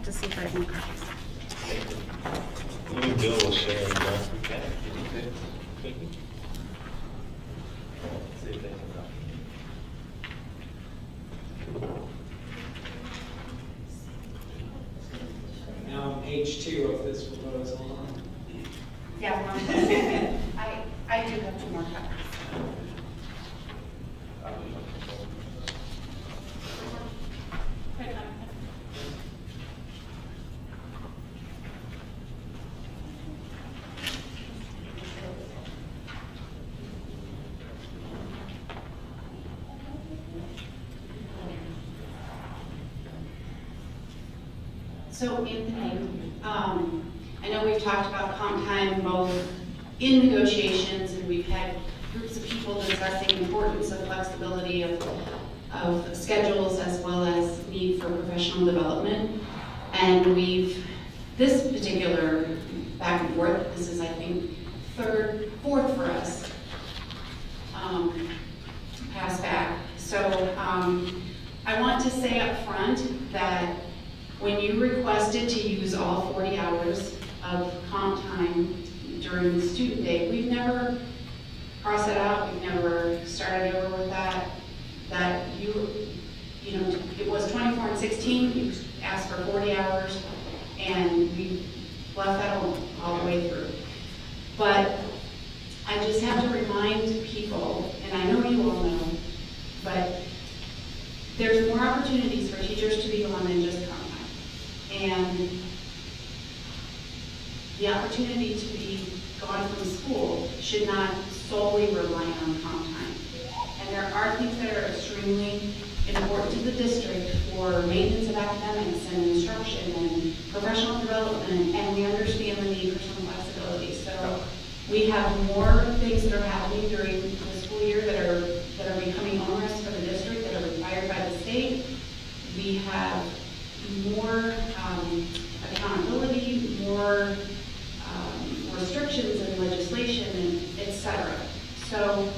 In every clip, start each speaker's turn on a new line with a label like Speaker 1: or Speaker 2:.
Speaker 1: to see if I have more copies.
Speaker 2: You Bill will share and see if they can
Speaker 3: Now on page 2 of this proposal.
Speaker 1: Yeah, I do have 2 more copies. So Anthony, I know we've talked about comp time both in negotiations, and we've had groups of people discussing the importance of flexibility of schedules as well as need for professional development. And this particular back and forth, this is I think fourth for us, pass back. So I want to say up front that when you requested to use all 40 hours of comp time during the student day, we've never crossed that out, we've never started over with that. That you know, it was 24 and 16, you asked for 40 hours, and we left that all the way through. But I just have to remind people, and I know you all know, but there's more opportunities for teachers to be gone than just comp time. And the opportunity to be gone from school should not solely rely on comp time. And there are things that are extremely important to the district for maintenance of academics and instruction and professional development, and we understand the need for some flexibility. So we have more things that are happening during the school year that are becoming onerous for the district, that are required by the state. We have more accountability, more restrictions and legislation, and et cetera. So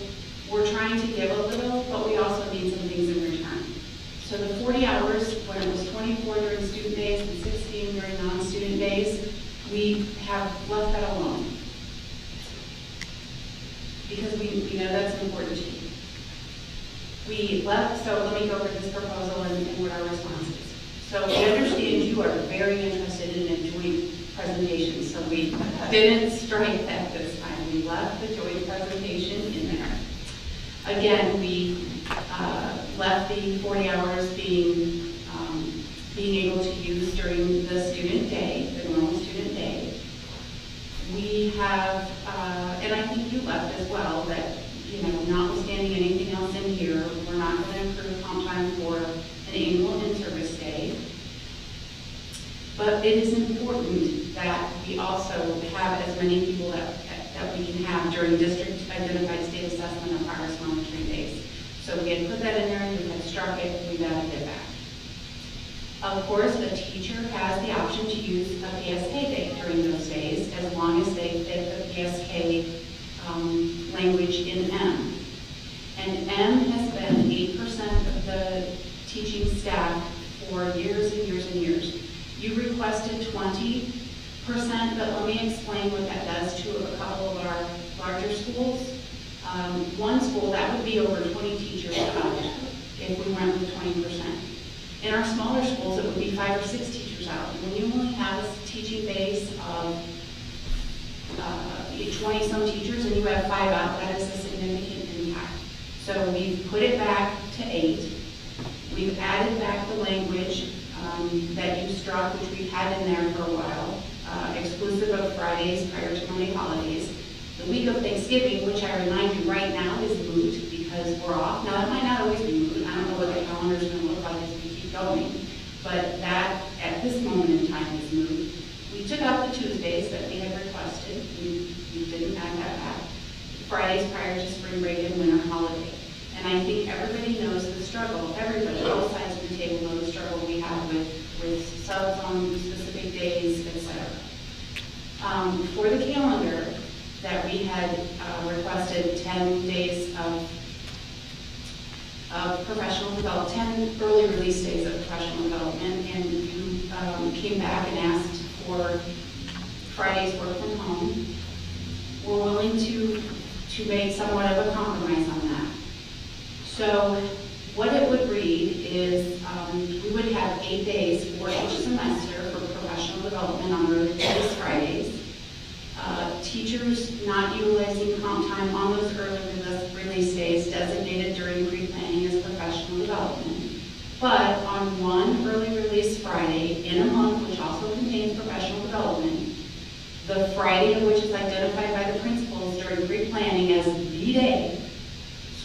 Speaker 1: we're trying to give a little, but we also need some things in return. So the 40 hours, when it was 24 during student days and 16 during non-student days, we have left that alone. Because we know that's important to you. We left, so let me go over this proposal and what our response is. So we understand you are very interested in a joint presentation, so we didn't strike that this time. We left the joint presentation in there. Again, we left the 40 hours being able to use during the student day, the normal student day. We have, and I think you left as well, that, you know, notwithstanding anything else in here, we're not going to improve comp time for an annual in-service day. But it is important that we also have as many people that we can have during district-identified state assessment or progress monitoring days. So we had put that in there, we had struck it, we've added it back. Of course, the teacher has the option to use a PSK date during those days, as long as they fit the PSK language in M. And M has been 8% of the teaching staff for years and years and years. You requested 20%, but let me explain what that does to a couple of our larger schools. One school, that would be over 20 teachers out if we went with 20%. In our smaller schools, it would be 5 or 6 teachers out. When you only have a teaching base of 20-some teachers and you have 5 out, that is a significant impact. So we've put it back to 8. We've added back the language that you struck, which we've had in there for a while, exclusive of Fridays prior to Monday holidays. The week of Thanksgiving, which I remind you right now is moot because we're off. Now, that might not always be moot. I don't know what the calendar is going to look like as we keep going, but that, at this moment in time, is moot. We took out the Tuesdays that we had requested. We didn't add that back. Fridays prior to spring break and winter holiday. And I think everybody knows the struggle. Everybody, both sides of the table, know the struggle we have with subs on specific days, etc. For the calendar that we had requested 10 days of of professional development, 10 early release days of professional development, and you came back and asked for Friday's work from home. We're willing to make somewhat of a compromise on that. So what it would read is we would have 8 days for each semester for professional development on those Fridays. Teachers not utilizing comp time on those early release days designated during pre-planning as professional development. But on one early release Friday in a month, which also contains professional development, the Friday of which is identified by the principals during pre-planning as the day,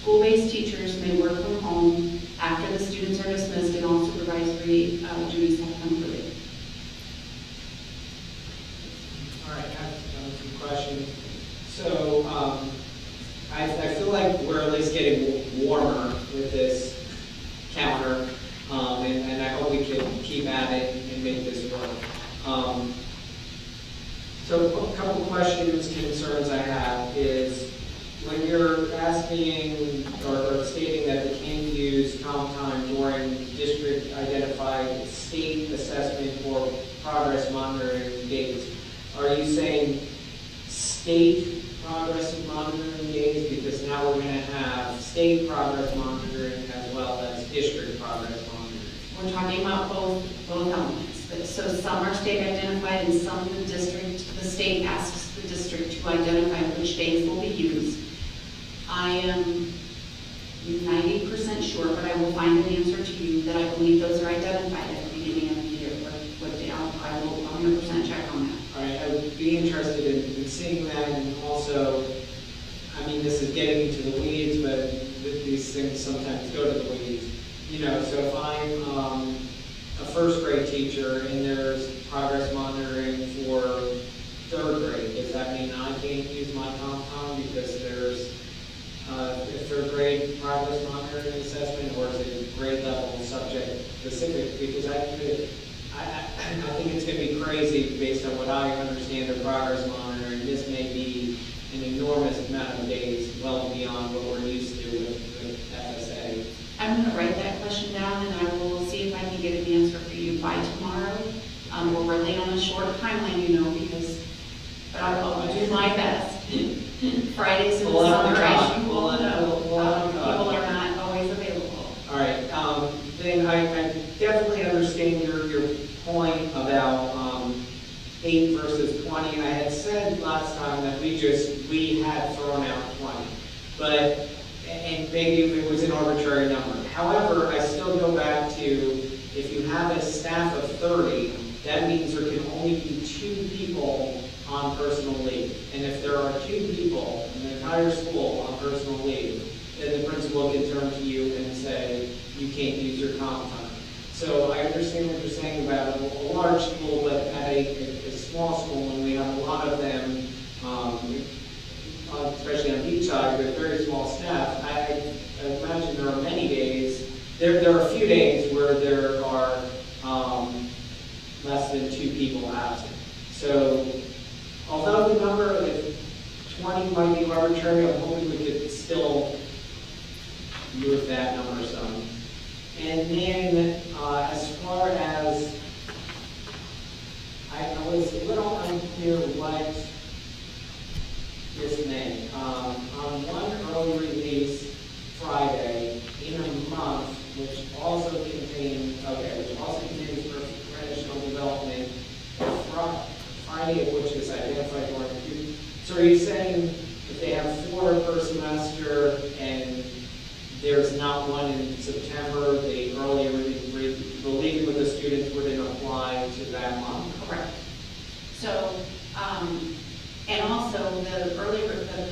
Speaker 1: school-based teachers may work from home after the students are dismissed and all supervisory duties have concluded.
Speaker 3: All right, I have some questions. So I feel like we're at least getting warmer with this counter, and I hope we can keep at it and make this work. So a couple questions, concerns I have is when you're asking or stating that they can't use comp time during district identified state assessment or progress monitoring days, are you saying state progress monitoring days? Because now we're going to have state progress monitoring as well as district progress monitoring.
Speaker 1: We're talking about both elements. So some are state identified and some the state asks the district to identify which days will be used. I am 90% sure, but I will find an answer to you that I believe those are identified at the beginning of the year. I will 100% check on that.
Speaker 3: All right, I would be interested in seeing that, and also, I mean, this is getting into the weeds, but these things sometimes go to the weeds. You know, so if I'm a first grade teacher and there's progress monitoring for third grade, does that mean I can't use my comp time because there's a third grade progress monitoring assessment, or is it grade level subject specific? Because I think it's going to be crazy based on what I understand of progress monitoring. This may be an enormous amount of days, well beyond what we're used to with FSA.
Speaker 1: I'm going to write that question down, and I will see if I can get an answer for you by tomorrow. We're really on a short timeline, you know, but I'll do my best. Fridays in the summer, as you all know, people are not always available.
Speaker 3: All right. Then I definitely understand your point about 8 versus 20. I had said last time that we had thrown out 20, but and maybe it was an arbitrary number. However, I still go back to if you have a staff of 30, that means there can only be 2 people on personal leave. And if there are 2 people in the entire school on personal leave, then the principal can turn to you and say, you can't use your comp time. So I understand what you're saying about a large school, but at a small school, and we have a lot of them, especially on each side, with very small staff, I imagine there are many days, there are a few days where there are less than 2 people absent. So although the number of 20 might be arbitrary, I'm hoping we could still move that number some. And then as far as, I was a little unclear what this meant. On one early release Friday in a month, which also contains professional development, Friday of which is identified during the week. So are you saying if they have 4 per semester and there's not one in September, the early relieving with the students wouldn't apply to that month?
Speaker 1: Correct. So, and also the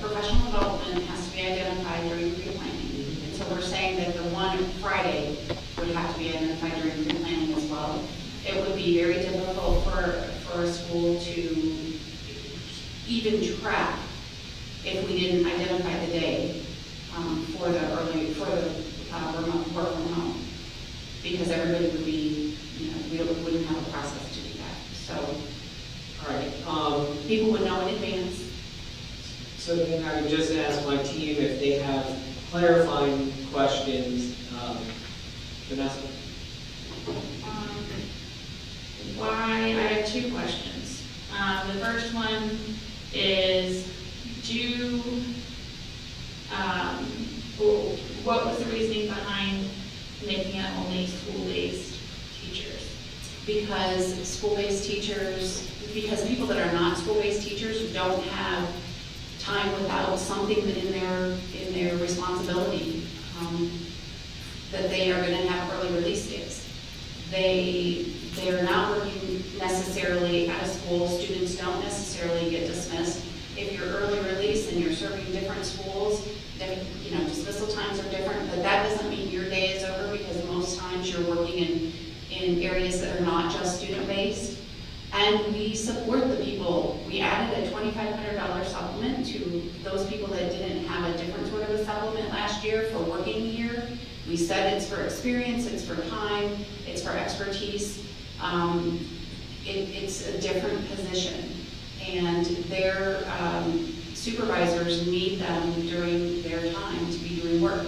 Speaker 1: professional development has to be identified during pre-planning. And so we're saying that the one Friday would have to be identified during pre-planning as well. It would be very difficult for a school to even track if we didn't identify the day for the remote work from home, because everybody would be, we wouldn't have a process to do that. So,
Speaker 3: all right,
Speaker 1: people would know in advance.
Speaker 3: So then I would just ask my team if they have clarifying questions Vanessa?
Speaker 2: Why, I have two questions. The first one is, what was the reasoning behind making it only school-based teachers?
Speaker 1: Because school-based teachers, because people that are not school-based teachers don't have time without something in their responsibility, that they are going to have early release days. They're not working necessarily at a school. Students don't necessarily get dismissed. If you're early release and you're serving different schools, dismissal times are different, but that doesn't mean your day is over, because most times you're working in areas that are not just student-based. And we support the people. We added a $2,500 supplement to those people that didn't have a different sort of a supplement last year for working here. We said it's for experience, it's for time, it's for expertise. It's a different position. And their supervisors need them during their time to be doing work.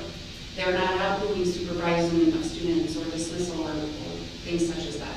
Speaker 1: They're not out doing supervising of students or dismissal or things such as that.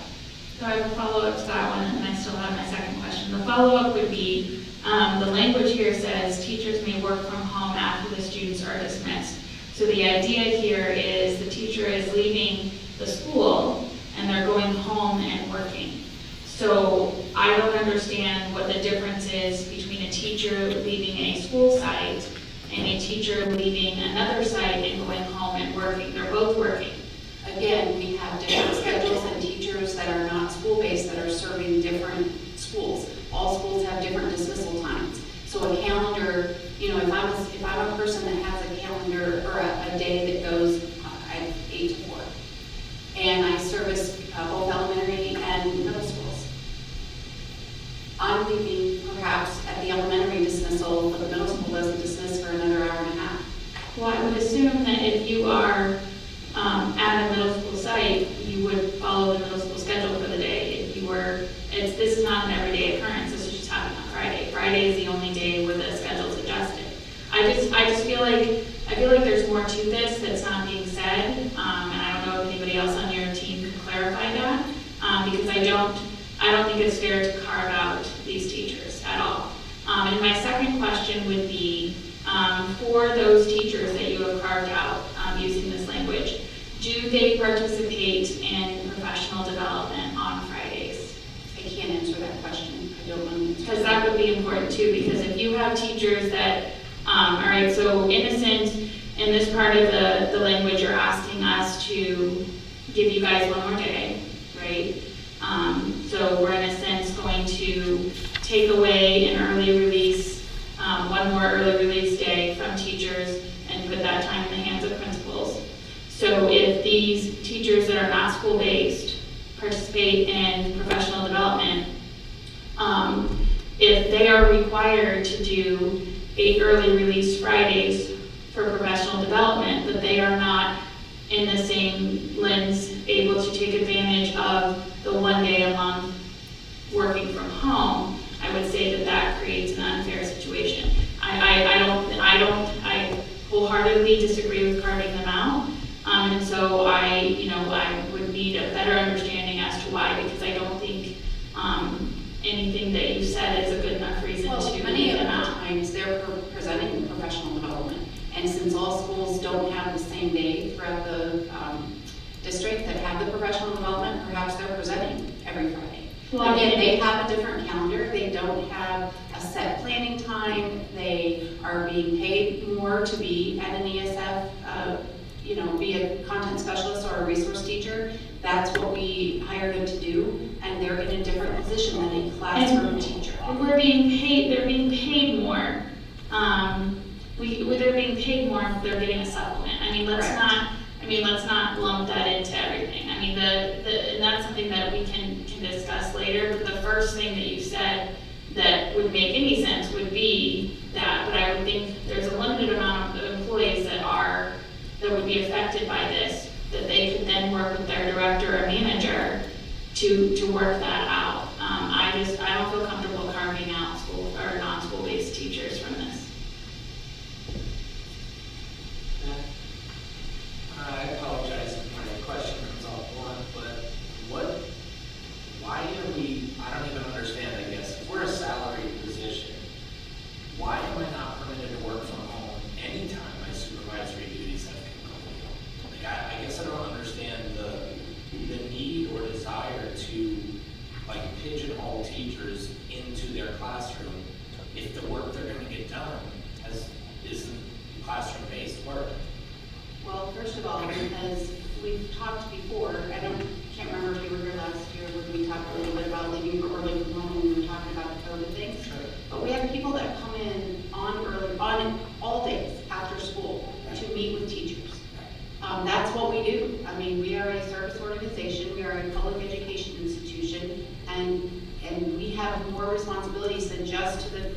Speaker 2: So I have a follow-up to that one, and I still have my second question. The follow-up would be, the language here says teachers may work from home after the students are dismissed. So the idea here is the teacher is leaving the school and they're going home and working. So I don't understand what the difference is between a teacher leaving a school site and a teacher leaving another site and going home and working. They're both working.
Speaker 1: Again, we have different schedules and teachers that are not school-based that are serving different schools. All schools have different dismissal times. So a calendar, if I'm a person that has a calendar or a day that goes at 8 to 4, and I service both elementary and middle schools, I'm leaving perhaps at the elementary dismissal, but the middle school doesn't dismiss for another hour and a half.
Speaker 2: Well, I would assume that if you are at a middle school site, you would follow the middle school schedule for the day. If you were, this is not an everyday occurrence. This is just happening on Friday. Friday is the only day where the schedule's adjusted. I just feel like there's more to this that's not being said, and I don't know if anybody else on your team can clarify that, because I don't think it's fair to carve out these teachers at all. And my second question would be, for those teachers that you have carved out using this language, do they participate in professional development on Fridays?
Speaker 1: I can't answer that question. I don't know.
Speaker 2: Because that would be important too, because if you have teachers that, all right, so innocent, in this part of the language, you're asking us to give you guys one more day, right? So we're in a sense going to take away an early release, one more early release day from teachers and put that time in the hands of principals. So if these teachers that are not school-based participate in professional development, if they are required to do 8 early release Fridays for professional development, but they are not in the same lens able to take advantage of the one day a month working from home, I would say that creates an unfair situation. I wholeheartedly disagree with carving them out. And so I would need a better understanding as to why, because I don't think anything that you said is a good enough reason to
Speaker 1: many
Speaker 2: leave
Speaker 1: of
Speaker 2: them
Speaker 1: the
Speaker 2: out.
Speaker 1: times they're presenting professional development, and since all schools don't have the same day throughout the district that have the professional development, perhaps they're presenting every Friday.
Speaker 2: Well,
Speaker 1: Again, they have a different calendar. They don't have a set planning time. They are being paid more to be at an ESF, be a content specialist or a resource teacher. That's what we hired them to do, and they're in a different position than a classroom teacher.
Speaker 2: They're being paid more. They're being paid more if they're getting a supplement. Let's not lump that into everything. And that's something that we can discuss later, but the first thing that you said that would make any sense would be that, but I would think there's a limited amount of employees that would be affected by this, that they could then work with their director or manager to work that out. I don't feel comfortable carving out school or non-school-based teachers from this.
Speaker 3: I apologize.
Speaker 4: the need or desire to like pigeonhole teachers into their classroom if the work they're going to get done isn't classroom-based work.
Speaker 1: Well, first of all, because we've talked before, I can't remember if you were here last year when we talked a little bit about leaving early from home when we were talking about the COVID things.
Speaker 4: Sure.
Speaker 1: But we have people that come in on all days after school to meet with teachers. That's what we do. I mean, we are a service organization, we are a public education institution, and we have more responsibilities than just to the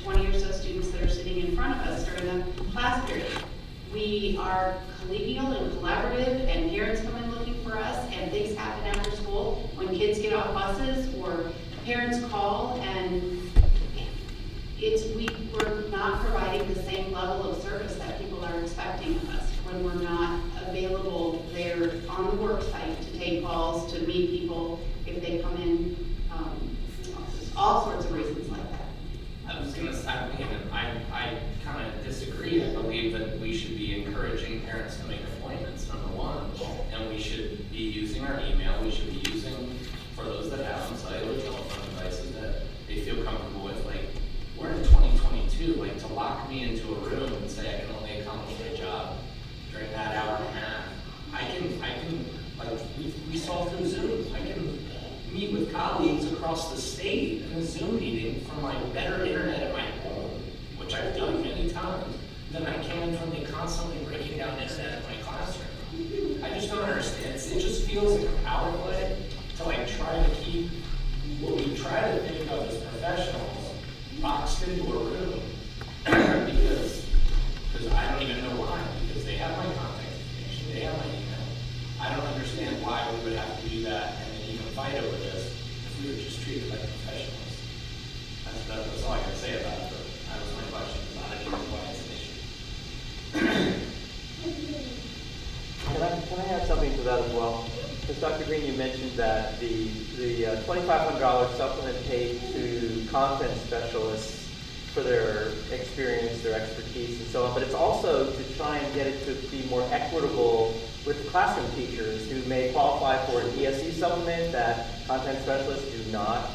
Speaker 1: 20 or so students that are sitting in front of us during the class period. We are collegial and collaborative, and parents come in looking for us, and things happen after school when kids get off buses or parents call, and we're not providing the same level of service that people are expecting of us when we're not available there on the work site to take calls, to meet people if they come in, all sorts of reasons like that.
Speaker 4: I was going to stop me, and I kind of disagree. I believe that we should be encouraging parents to make appointments, number one, and we should be using our email. We should be using, for those that have cellular telephone devices that they feel comfortable with. Like, we're in 2022, like to lock me into a room and say I can only accomplish my job during that hour and a half. I can like we saw through Zoom. I can meet with colleagues across the state in a Zoom meeting from my better internet at my home, which I've done many times, than I can from the constantly breaking down internet in my classroom. I just don't understand. It just feels like a power play to like try to keep what we try to think of as professionals boxed into a room because I don't even know why, because they have my contact information, they have my email. I don't understand why we would have to do that and then even fight over this if we were just treated like professionals. That's all I can say about it, but that was my question, because I don't even know why it's an issue.
Speaker 5: Can I add something to that as well? Because Dr. Green, you mentioned that the $2,500 supplement paid to content specialists for their experience, their expertise, and so on, but it's also to try and get it to be more equitable with classroom teachers who may qualify for an ESE supplement that content specialists do not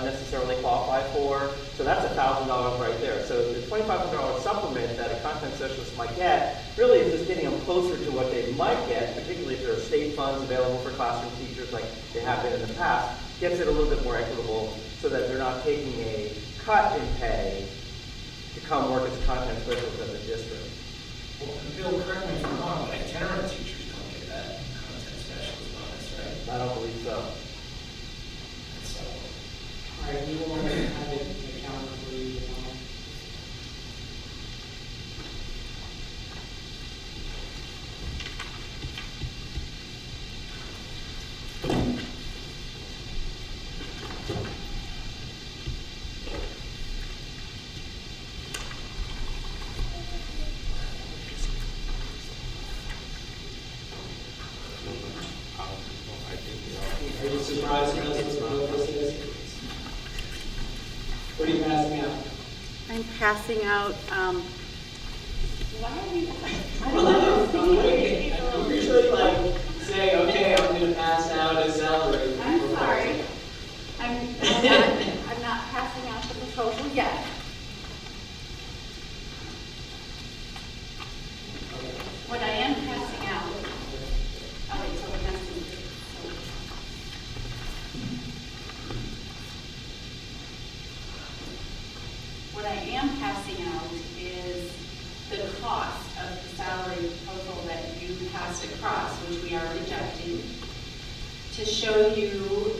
Speaker 5: necessarily qualify for. So that's $1,000 right there. So the $2,500 supplement that a content specialist might get really is just getting them closer to what they might get, particularly if there are state funds available for classroom teachers like they have been in the past, gets it a little bit more equitable so that they're not taking a cut in pay to come work as a content specialist at the district.
Speaker 4: Well, Bill, correct me if I'm wrong, but itinerant teachers don't get that content specialist bonus, right?
Speaker 5: I don't believe so.
Speaker 4: So,
Speaker 3: All right, we will have it accounted for you. Are you surprised to know what this is? What are you passing out?
Speaker 1: I'm passing out, why are you?
Speaker 3: I usually like say, okay, I'm going to pass out a salary.
Speaker 1: I'm sorry. I'm not passing out the proposal yet. What I am passing out, oh wait, so it has to, what I am passing out is the cost of the salary proposal that you passed across, which we are rejecting, to show you,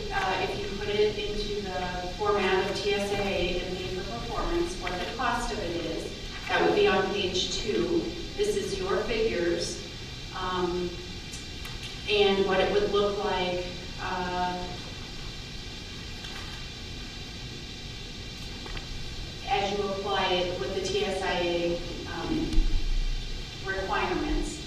Speaker 1: if you put it into the format of TSA and pay for performance, what the cost of it is. That would be on page 2. This is your figures, and what it would look like as you apply it with the TSIA requirements.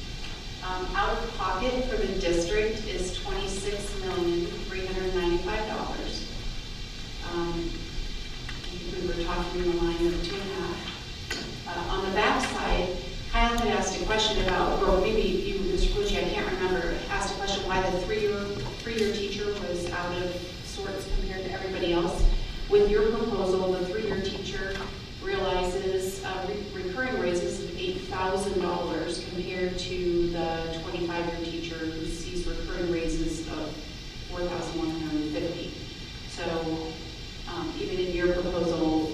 Speaker 1: Out of pocket for the district is $26,395,000. We were talking in the line of 2.5. On the back side, Kyle had asked a question about, or maybe you, Mr. Pucci, I can't remember, asked a question, why the three-year teacher was out of sorts compared to everybody else. With your proposal, the three-year teacher realizes recurring raises of $8,000 compared to the 25-year teacher who sees recurring raises of $4,150. So even in your proposal,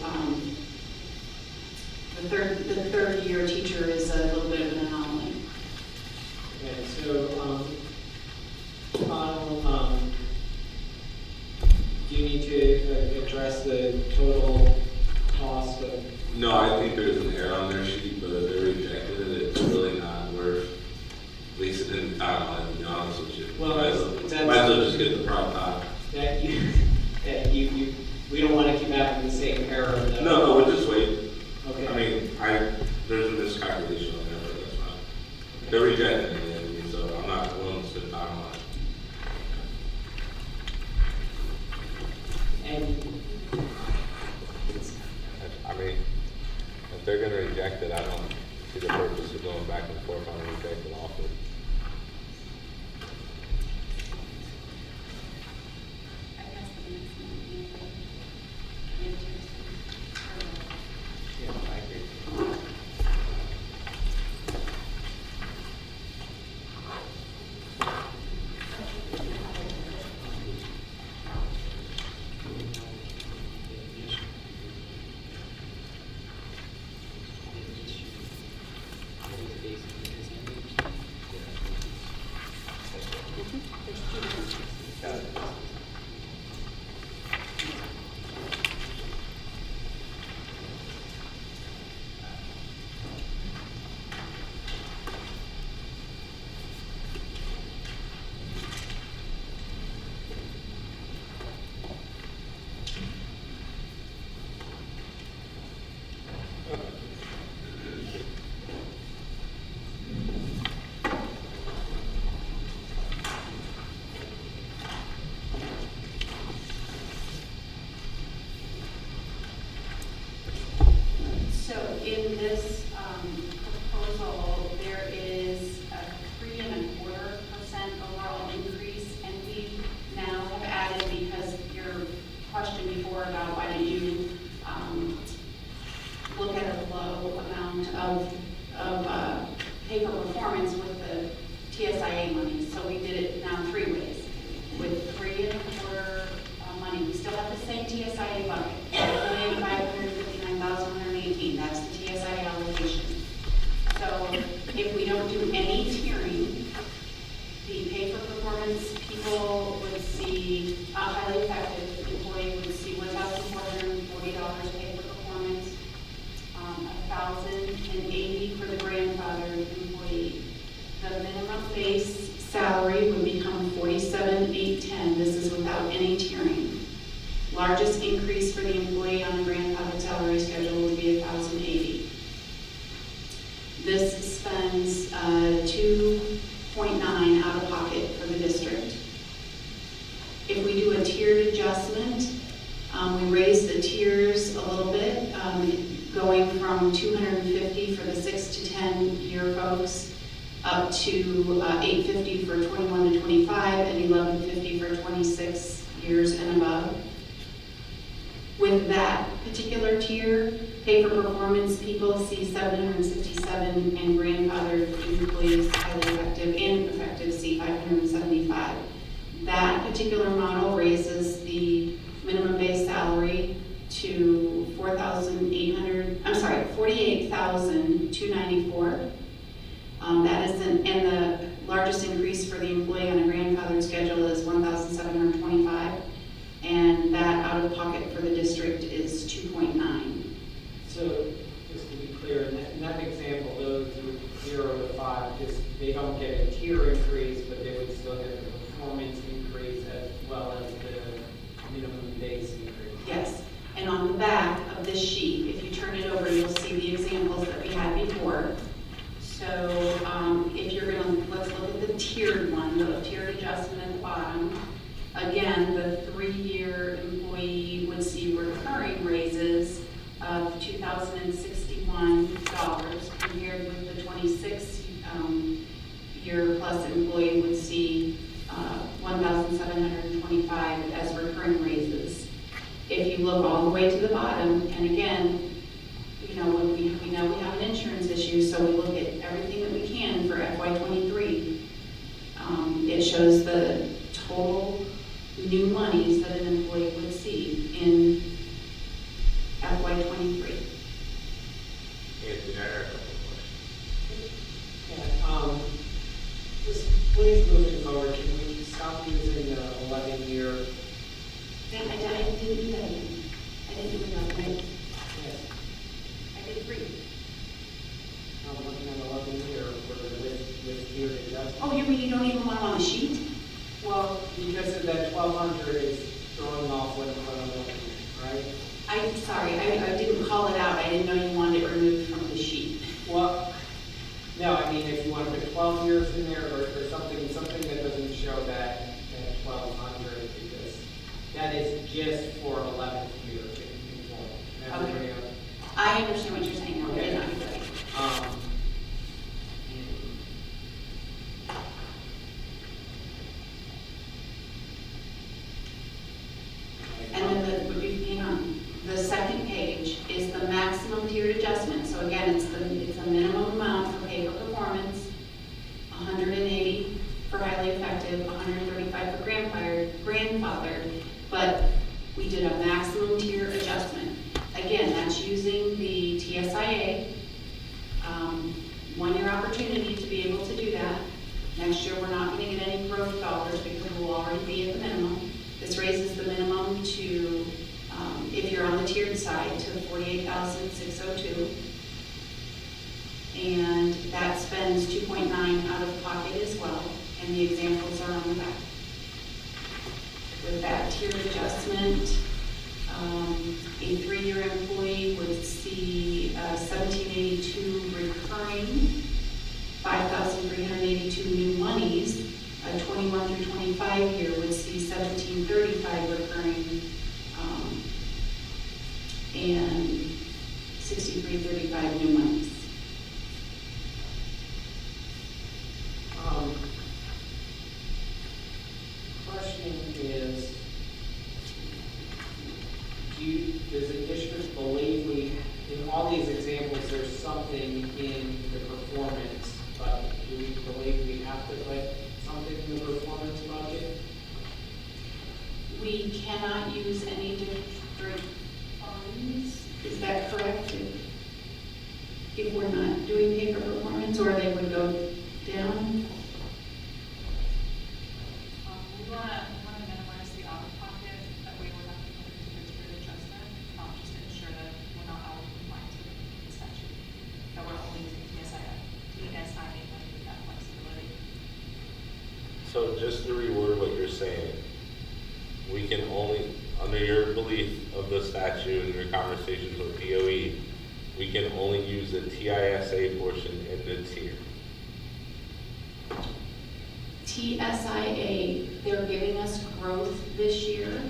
Speaker 1: the third year teacher is a little bit of an anomaly.
Speaker 3: Okay, so, do you need to address the total cost of?
Speaker 6: No, I think there's an error on their sheet, but if they rejected it, it's really not worth wasting any time on it, to be honest with you.
Speaker 3: Well,
Speaker 6: might as well just get the prime time.
Speaker 3: We don't want to keep having the same error.
Speaker 6: No, we'll just wait.
Speaker 3: Okay.
Speaker 6: I mean, there's a miscalculation on there, but that's fine. They're rejecting it, so I'm not willing to spend time on it.
Speaker 3: And
Speaker 7: I mean, if they're gonna reject it, I don't see the purpose of going back and forth on a rejected offer.
Speaker 5: Yeah, I agree. Got it.
Speaker 1: So in this proposal, there is a 3.25% overall increase, and we now have added, because your question before about why did you look at a low amount of pay for performance with the TSIA money. So we did it now 3 ways. With 3.25% money, we still have the same TSIA bucket, $1,559,118. That's the TSIA allocation. So if we don't do any tiering, the pay for performance people would see, a highly effective employee would see $1,440 pay for performance, $1,080 for the grandfathered employee. The minimum base salary would become $47,810. This is without any tiering. Largest increase for the employee on the grandfathered salary schedule would be $1,080. This spends $2.9 out of pocket for the district. If we do a tiered adjustment, we raise the tiers a little bit, going from $250 for the 6 to 10 year folks up to $850 for 21 to 25 and $1150 for 26 years and above. With that particular tier, pay for performance people see $767 and grandfathered employees highly effective and effective see $575. That particular model raises the minimum base salary to $48,294. That is and the largest increase for the employee on a grandfathered schedule is $1,725, and that out of pocket for the district is $2.9.
Speaker 3: so, just to be clear, in that example, those with 0 to 5, they don't get a tier increase, but they would still get the performance increase as well as the minimum base increase.
Speaker 1: Yes, and on the back of this sheet, if you turn it over, you'll see the examples that we had before. So if you're let's look at the tiered one, the tiered adjustment at the bottom. Again, the 3-year employee would see recurring raises of $2,061 compared with the 26 year plus employee would see look all the way to the bottom, and again, you know, when we know we have an insurance issue, so we look at everything that we can for FY '23. It shows the total new monies that an employee would see in FY '23.
Speaker 7: Anthony, I have a couple of questions.
Speaker 3: Yeah, just please moving forward, can we stop using the 11-year?
Speaker 1: I didn't do that again. I didn't do it that way.
Speaker 3: Yes,
Speaker 1: I did 3.
Speaker 3: I'm looking at 11-year with year adjustment.
Speaker 1: Oh, you mean you don't even want them on the sheet?
Speaker 3: Well, because of that 1,200 is throwing off what I'm looking at, right?
Speaker 1: I'm sorry, I didn't call it out. I didn't know you wanted it removed from the sheet.
Speaker 3: Well, no, I mean, if you want to put 12 years in there or something that doesn't show that 1,200, because that is just for 11th year in full. Everybody else.
Speaker 1: I understand what you're saying now.
Speaker 3: Okay.
Speaker 1: You're right. And then hang on, the second page is the maximum tiered adjustment. So again, it's a minimum amount for pay for performance, 180 for highly effective, 135 for grandfathered, but we did a maximum tier adjustment. Again, that's using the TSIA, 1-year opportunity to be able to do that. Next year, we're not going to get any growth dollars because we'll already be at the minimum. This raises the minimum to, if you're on the tiered side, to $48,602. And that spends 2.9 out of pocket as well, and the examples are on the back. With that tiered adjustment, a 3-year employee would see 1,782 recurring, 5,382 new monies. A 21 through 25 year would see 1,735 recurring, and 6,335 new monies.
Speaker 3: Question is, does the district believe in all these examples, there's something in the performance budget? Do we believe we have to put something in the performance budget?
Speaker 1: We cannot use any district funds, is that correct? If we're not doing pay for performance, or they would go down?
Speaker 8: We want to minimize the out-of-pocket, that way we're not going to put into the adjustment, just to ensure that we're not out of compliance with the statute, that we're only using TSIA money with that flexibility.
Speaker 7: So just to reword what you're saying, we can only, under your belief of the statute and your conversations with DOE, we can only use the TISA portion in the tier.
Speaker 1: TSIA, they're giving us growth this year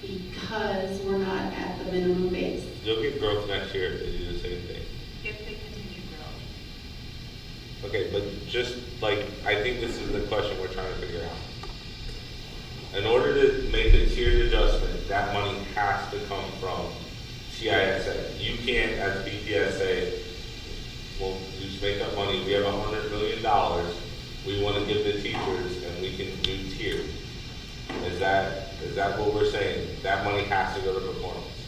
Speaker 1: because we're not at the minimum base.
Speaker 7: You'll get growth next year if they do the same thing.
Speaker 8: If they continue growth.
Speaker 7: Okay, but just like, I think this is the question we're trying to figure out. In order to make a tiered adjustment, that money has to come from TISA. You can't, as BPSA, well, just make up money. We have $100 million. We want to give the teachers, and we can do tier. Is that what we're saying? That money has to go to performance.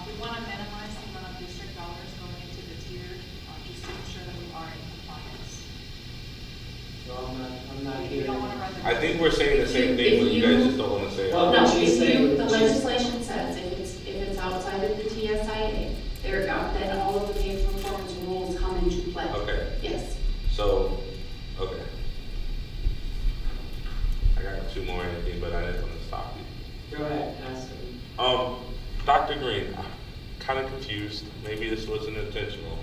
Speaker 8: We want to minimize the amount of district dollars going into the tier, just to ensure that we are in compliance.
Speaker 3: So I'm not
Speaker 8: We
Speaker 3: here.
Speaker 8: don't want to run the.
Speaker 7: I think we're saying the same thing, but you guys just don't want to say it.
Speaker 3: Well,
Speaker 1: No,
Speaker 3: she's saying-
Speaker 1: the legislation says if it's outside of the TSIA, then all of the pay for performance rules come into play.
Speaker 7: Okay,
Speaker 1: Yes.
Speaker 7: so, okay. I got 2 more, Anthony, but I didn't want to stop you.
Speaker 3: Go ahead, ask them.
Speaker 7: Dr. Green, I'm kind of confused. Maybe this wasn't intentional.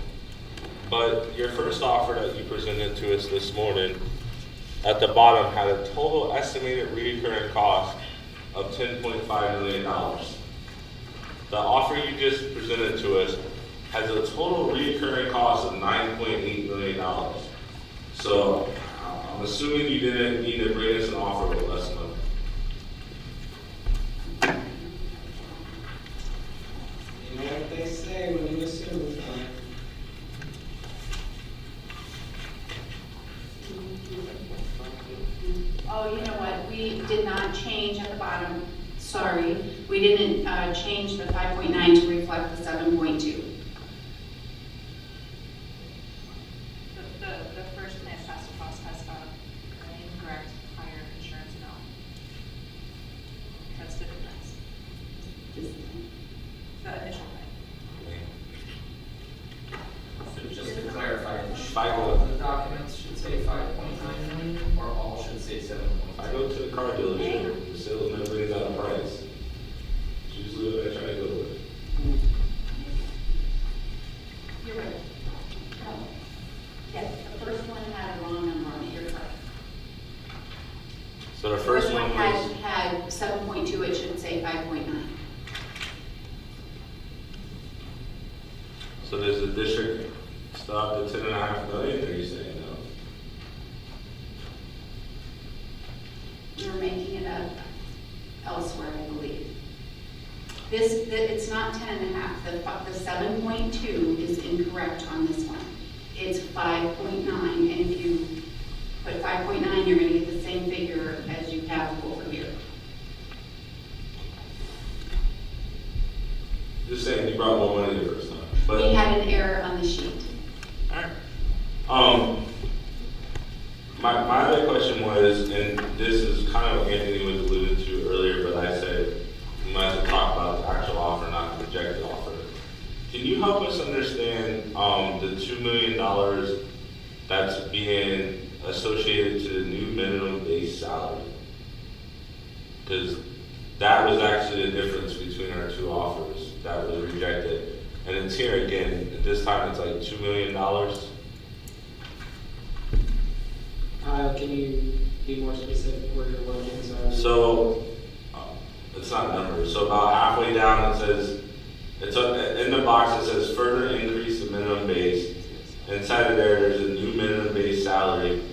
Speaker 7: But your first offer that you presented to us this morning, at the bottom, had a total estimated recurring cost of $10.5 million. The offer you just presented to us has a total recurring cost of $9.8 million. So I'm assuming you didn't need to bring us an offer with less money.
Speaker 1: Oh, you know what, we did not change at the bottom, sorry. We didn't change the 5.9 to reflect the 7.2.
Speaker 8: The first plan pass across has an incorrect higher insurance amount. That's the difference. The initial plan.
Speaker 4: So just to clarify,
Speaker 7: Five
Speaker 4: all of the documents should say 5.9 million, or all should say 7.2?
Speaker 7: I go to the car dealership, the salesman brings out a price. It's usually what I try to go with.
Speaker 1: You're right. Oh. Yes, the first one had a wrong number on it, you're correct.
Speaker 7: So the first one was,
Speaker 1: had 7.2, it should say 5.9.
Speaker 7: so does the district stop at 10.5 million, or are you saying no?
Speaker 1: You're making it up elsewhere, I believe. It's not 10.5, the 7.2 is incorrect on this one. It's 5.9, and if you put 5.9, you're gonna get the same figure as you have over here.
Speaker 7: Just saying you brought more money the first time, but.
Speaker 1: We had an error on the sheet.
Speaker 7: Alright. My other question was, and this is kind of what Anthony was alluded to earlier, but I said we might have to talk about the actual offer, not the projected offer. Can you help us understand the $2 million that's being associated to the new minimum base salary? Because that was actually the difference between our two offers that was rejected. And it's here again, this time it's like $2 million.
Speaker 3: Can you be more specific where you're looking?
Speaker 7: So, it's not numbers, so about halfway down it says, in the box it says further increase the minimum base. Inside of there, there's a new minimum base salary,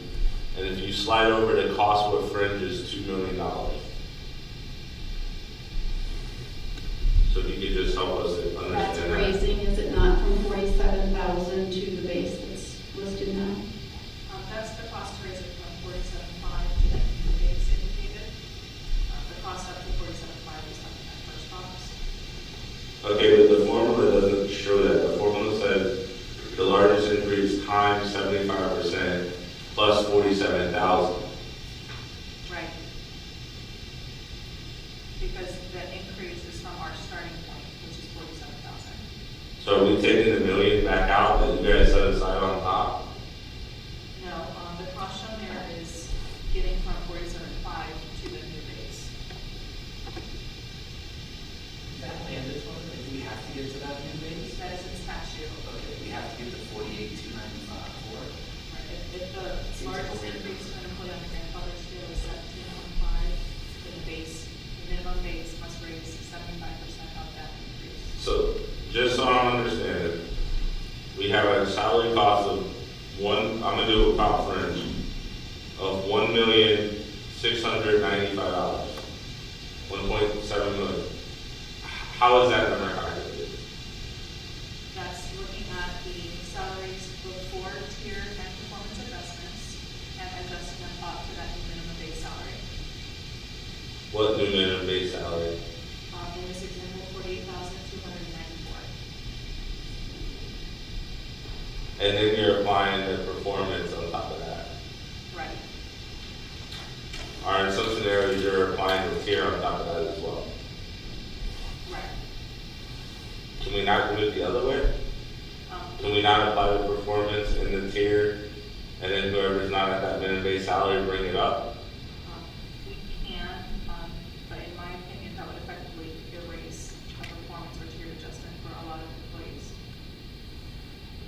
Speaker 7: and if you slide over the cost with fringe is $2 million. So if you could just help us understand
Speaker 1: That's
Speaker 7: that.
Speaker 1: raising, is it not, from 47,000 to the base that's listed now?
Speaker 8: That's the cost to raise it from 47.5 that the base indicated. The cost up to 47.5 is up in that first box.
Speaker 7: Okay, but the formula doesn't show that. The formula says the largest increase times 75% plus 47,000.
Speaker 8: Right. Because the increase is from our starting point, which is 47,000.
Speaker 7: So are we taking the million back out that you guys set aside on top?
Speaker 8: No, the cost shown there is getting from 47.5 to the new base.
Speaker 4: Is that mandatory? Like, do we have to get to that new base?
Speaker 8: That is in statute.
Speaker 4: Okay, we have to get to 48,295 for it.
Speaker 8: Right. If the
Speaker 4: Seems like
Speaker 8: largest
Speaker 4: a weird
Speaker 8: increase
Speaker 4: number.
Speaker 8: for an employee on the grandfather scale is 17.5, then the base, the minimum base must raise 75% of that increase.
Speaker 7: So, just so I understand it, we have a salary cost of I'm gonna do a pop fringe, of $1,695,000, 1.7 million. How is that number calculated?
Speaker 8: That's looking at the salaries before tier and performance adjustments and adjusting them up to that new minimum base salary.
Speaker 7: What new minimum base salary?
Speaker 8: In this example, 48,294.
Speaker 7: And then you're applying the performance on top of that.
Speaker 8: Right.
Speaker 7: Or in some scenarios, you're applying the tier on top of that as well.
Speaker 8: Right.
Speaker 7: Can we not do it the other way? Can we not apply the performance in the tier, and then whoever's not at that minimum base salary, bring it up?
Speaker 8: We can, but in my opinion, that would effectively erase a performance or tier adjustment for a lot of employees.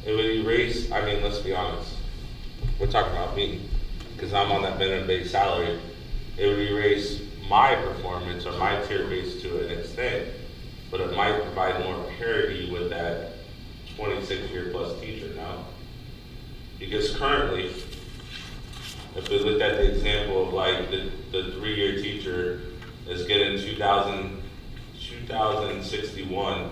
Speaker 7: It would erase, I mean, let's be honest, we're talking about me, because I'm on that minimum base salary. It would erase my performance or my tier base to an extent, but it might provide more parity with that 26-year plus teacher now. Because currently, if we look at the example of like the 3-year teacher is getting 2,061,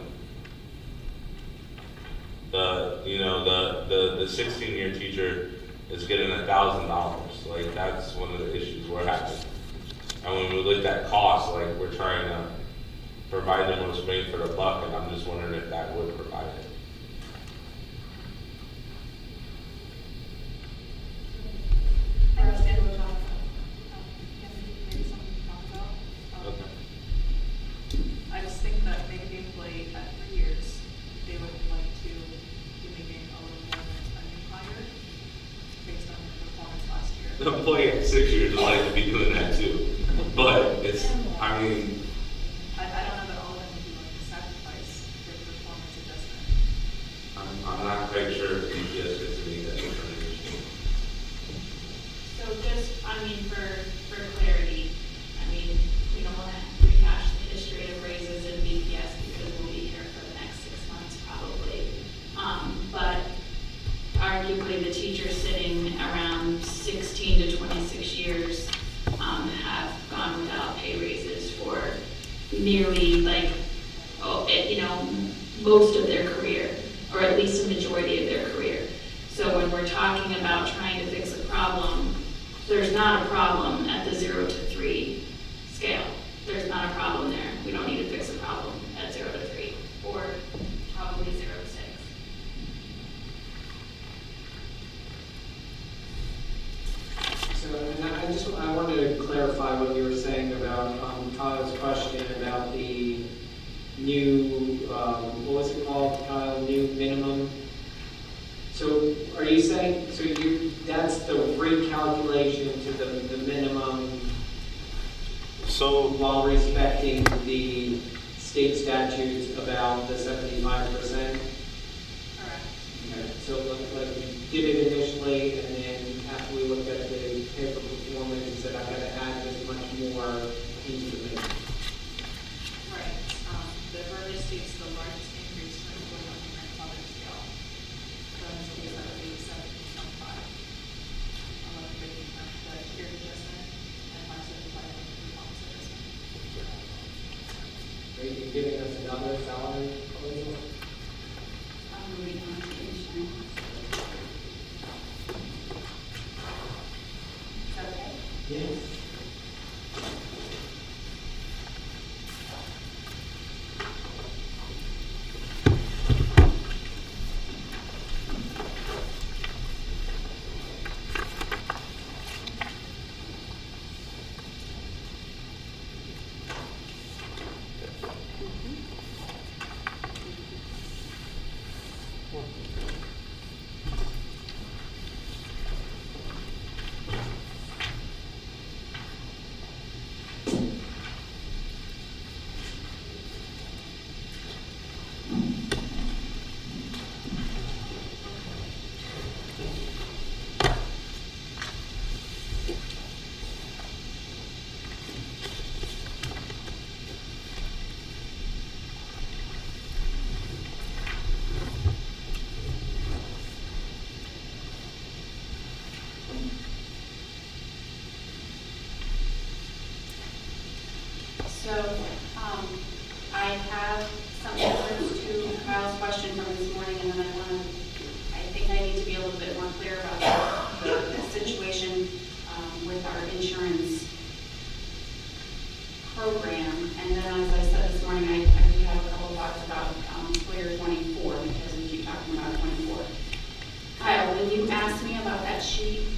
Speaker 7: the 16-year teacher is getting $1,000. Like, that's one of the issues we're having. And when we look at costs, like, we're trying to provide the most bang for the buck, and I'm just wondering if that would provide it.
Speaker 8: I understand what we're talking about. Maybe something to talk about.
Speaker 7: Okay.
Speaker 8: I just think that maybe the employee at 3 years, they would like to be making a little more than a new hire based on their performance last year.
Speaker 7: The employee at 6 years would like to be doing that too. But it's, I mean,
Speaker 8: I don't know that all of them would be willing to sacrifice their performance adjustment.
Speaker 7: I'm not quite sure if EPS gets to make that determination.
Speaker 2: So just, I mean, for clarity, I mean, we don't want to rehash the history of raises in BPS because we'll be here for the next 6 months probably. But arguably the teachers sitting around 16 to 26 years have gone without pay raises for nearly most of their career, or at least a majority of their career. So when we're talking about trying to fix a problem, there's not a problem at the 0 to 3 scale. There's not a problem there. We don't need to fix a problem at 0 to 3, or probably 0 to 6.
Speaker 3: So, and I wanted to clarify what you were saying about Kyle's question about the new, what was it called, Kyle, new minimum? So are you saying, that's the recalculation to the minimum
Speaker 7: So,
Speaker 3: while respecting the state statutes about the 75%?
Speaker 8: Correct.
Speaker 3: Okay, so like we did it initially, and then after we looked at the pay for performance, and said, I've got to add this much more into the minimum.
Speaker 8: Right. The verbiage states the largest increase for employee on the grandfather scale. So in this case, that would be 17.5. Unless you're making the tiered adjustment and 575 for the performance adjustment.
Speaker 3: Are you giving us another salary proposal?
Speaker 1: I'm moving on to insurance. Is that okay?
Speaker 3: Yes.
Speaker 1: So, I have some answers to Kyle's question from this morning, and then I think I need to be a little bit more clear about the situation with our insurance program. And then, as I said this morning, I do have a couple of thoughts about school year 24, because we keep talking about 24. Kyle, when you asked me about that sheet,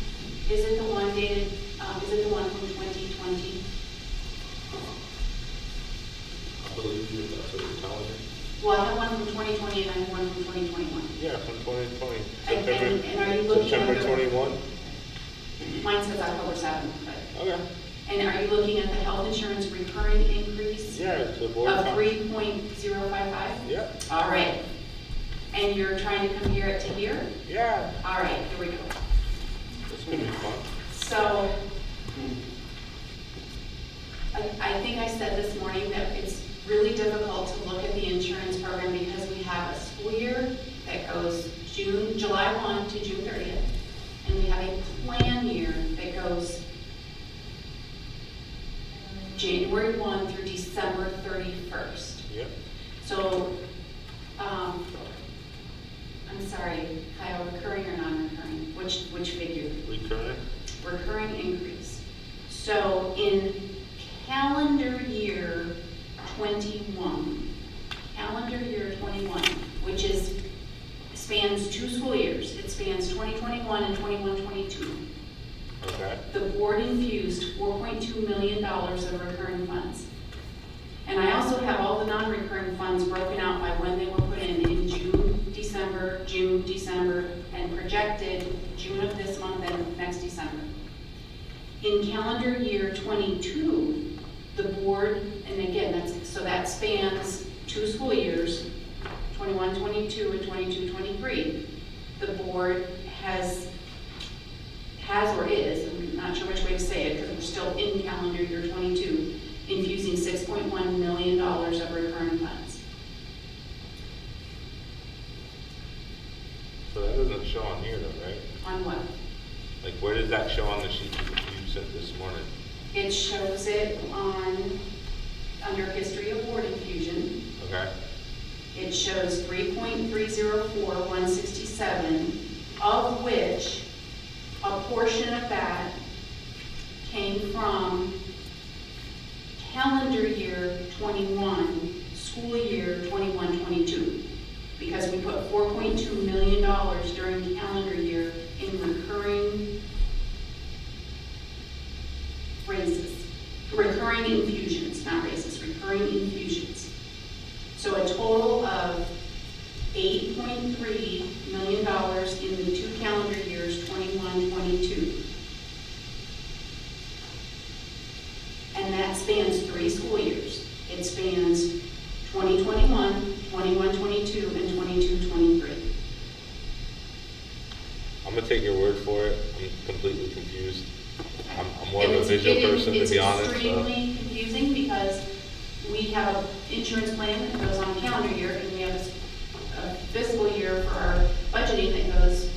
Speaker 1: is it the one dated, is it the one from 2020?
Speaker 7: I believe you, that's what you're telling me.
Speaker 1: Well, I have one from 2020 and I have one from 2021.
Speaker 7: Yeah, from 2020.
Speaker 1: And are you looking
Speaker 7: September
Speaker 1: at the-
Speaker 7: 21?
Speaker 1: Mine says October 7th, but,
Speaker 7: Okay.
Speaker 1: and are you looking at the health insurance recurring increase
Speaker 7: Yeah, it's a board.
Speaker 1: of 3.055?
Speaker 7: Yeah.
Speaker 1: All right. And you're trying to compare it to here?
Speaker 7: Yeah.
Speaker 1: All right, here we go.
Speaker 7: This could be fun.
Speaker 1: So, I think I said this morning that it's really difficult to look at the insurance program because we have a school year that goes July 1 to June 30th. And we have a plan year that goes January 1 through December 31st.
Speaker 7: Yep.
Speaker 1: So, I'm sorry, Kyle, recurring or non-recurring? Which figure? recurring increase. So in calendar year 21, which spans 2 school years. It spans 2021 and 21-22.
Speaker 7: Okay.
Speaker 1: The board infused $4.2 million of recurring funds. And I also have all the non-recurring funds broken out by when they were put in June, December, and projected June of this month and next December. In calendar year 22, the board, and again, that spans 2 school years, 21-22 and 22-23. The board has or is, I'm not sure which way to say it because we're still in calendar year 22, infusing $6.1 million of recurring funds.
Speaker 7: So that doesn't show on here though, right?
Speaker 1: On what?
Speaker 7: Like where does that show on the sheet you sent this morning?
Speaker 1: It shows it under history of board infusion.
Speaker 7: Okay.
Speaker 1: It shows 3.304167, of which a portion of that came from calendar year 21, school year 21-22, because we put $4.2 million during calendar year in recurring raises, recurring infusions, not raises, recurring infusions. So a total of $8.3 million in the 2 calendar years, 21-22. And that spans 3 school years. It spans 2021, 21-22, and 22-23.
Speaker 7: I'm gonna take your word for it. I'm completely confused. I'm more of
Speaker 1: And
Speaker 7: a visual person, to be honest.
Speaker 1: It's extremely confusing because we have an insurance plan that goes on calendar year, and we have a fiscal year for our budgeting that goes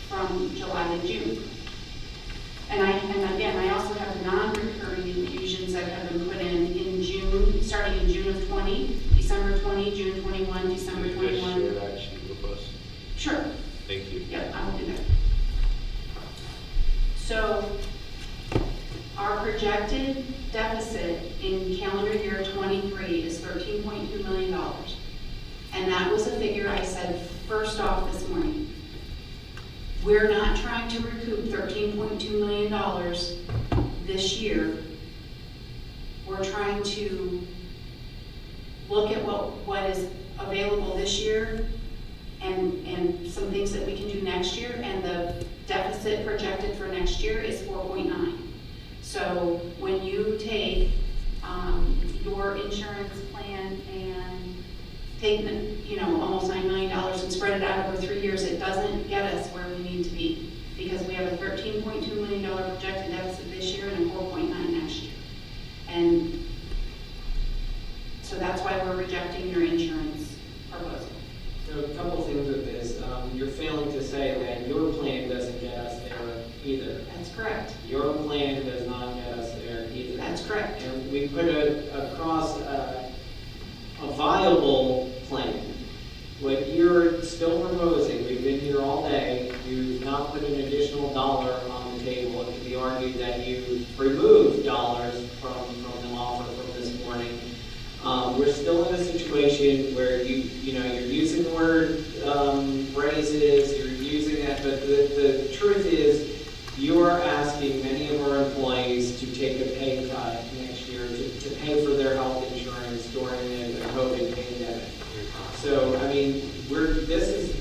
Speaker 1: from July to June. And again, I also have non-recurring infusions that have been put in June, starting in June of 20, December 20, June 21, December
Speaker 7: Can you just
Speaker 1: 21.
Speaker 7: share that sheet with us?
Speaker 1: Sure.
Speaker 7: Thank you.
Speaker 1: Yep, I will do that. So our projected deficit in calendar year 23 is $13.2 million. And that was a figure I said first off this morning. We're not trying to recoup $13.2 million this year. We're trying to look at what is available this year and some things that we can do next year, and the deficit projected for next year is 4.9. So when you take your insurance plan and take almost $9 million and spread it out over 3 years, it doesn't get us where we need to be, because we have a $13.2 million projected deficit this year and a 4.9 next year. And so that's why we're rejecting your insurance proposal.
Speaker 3: So a couple things with this. You're failing to say that your plan doesn't get us there either.
Speaker 1: That's correct.
Speaker 3: Your plan does not get us there either.
Speaker 1: That's correct.
Speaker 3: And we put across a viable plan. What you're still proposing, we've been here all day, you've not put an additional dollar on the table. It can be argued that you removed dollars from the offer from this morning. We're still in a situation where you're using the word raises, you're using that, but the truth is you are asking many of our employees to take a pay cut next year to pay for their health insurance during the COVID pandemic. So, I mean, this is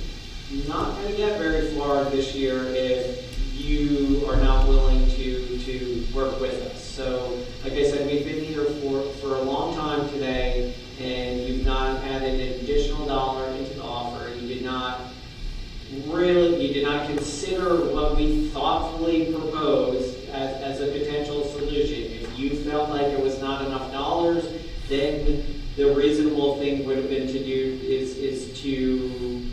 Speaker 3: not going to get very far this year if you are not willing to work with us. So, like I said, we've been here for a long time today, and you've not added an additional dollar into the offer. You did not consider what we thoughtfully proposed as a potential solution. If you felt like it was not enough dollars, then the reasonable thing would have been to do is to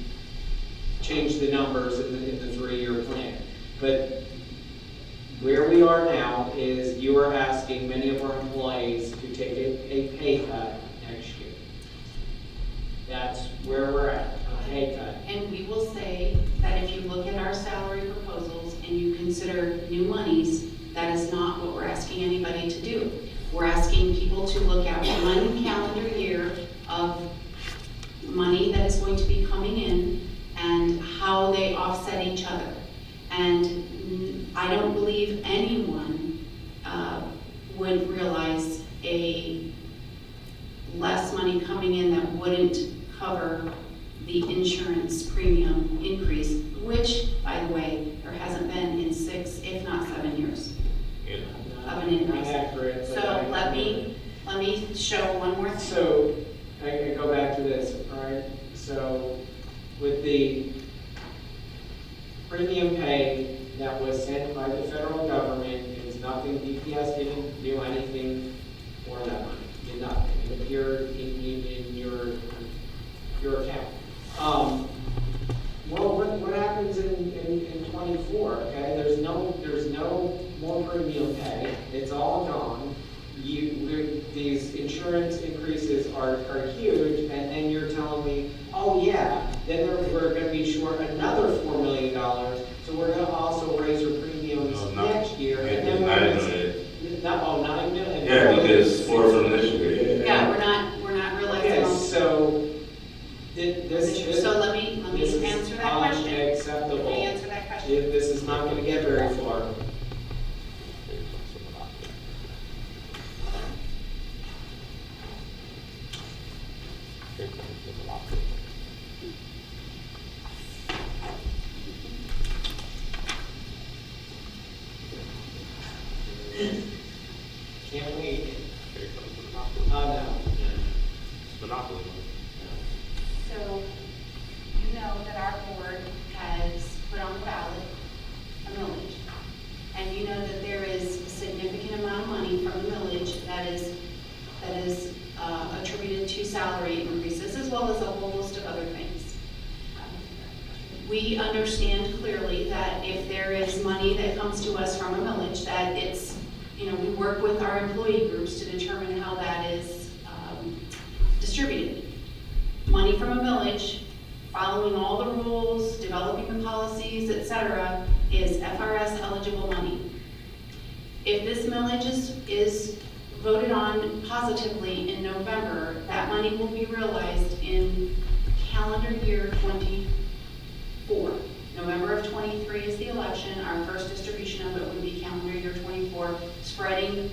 Speaker 3: change the numbers in the 3-year plan. But where we are now is you are asking many of our employees to take a pay cut next year. That's where we're at, a pay cut.
Speaker 1: And we will say that if you look at our salary proposals and you consider new monies, that is not what we're asking anybody to do. We're asking people to look at 1 calendar year of money that is going to be coming in and how they offset each other. And I don't believe anyone would realize a less money coming in that wouldn't cover the insurance premium increase, which, by the way, there hasn't been in 6, if not 7 years of an increase.
Speaker 3: Not accurate. But
Speaker 1: So let me show one more thing.
Speaker 3: So I go back to this, all right? So with the premium pay that was sent by the federal government, it was nothing, DPS didn't do anything for that money, did nothing. It appeared in your account. Well, what happens in 24, okay? There's no more premium pay, it's all gone. These insurance increases are huge, and then you're telling me, oh yeah, then we're gonna be short another $4 million, so we're gonna also raise your premiums next year, and then we're gonna $9 million.
Speaker 6: Yeah, because 4 from this year.
Speaker 1: Yeah, we're not realizing.
Speaker 3: Okay, so this
Speaker 1: So let me answer that question.
Speaker 3: unacceptable.
Speaker 1: Let me answer that question.
Speaker 3: This is not gonna get very far. Can't wait. No.
Speaker 7: Monopoly.
Speaker 1: So, you know that our board has put on the ballot a millage. And you know that there is a significant amount of money from the millage that is attributed to salary increases, as well as a whole host of other things. We understand clearly that if there is money that comes to us from a millage, that it's, we work with our employee groups to determine how that is distributed. Money from a millage, following all the rules, developing the policies, etc., is FRS eligible money. If this millage is voted on positively in November, that money will be realized in calendar year 24. November of 23 is the election. Our first distribution of it would be calendar year 24, spreading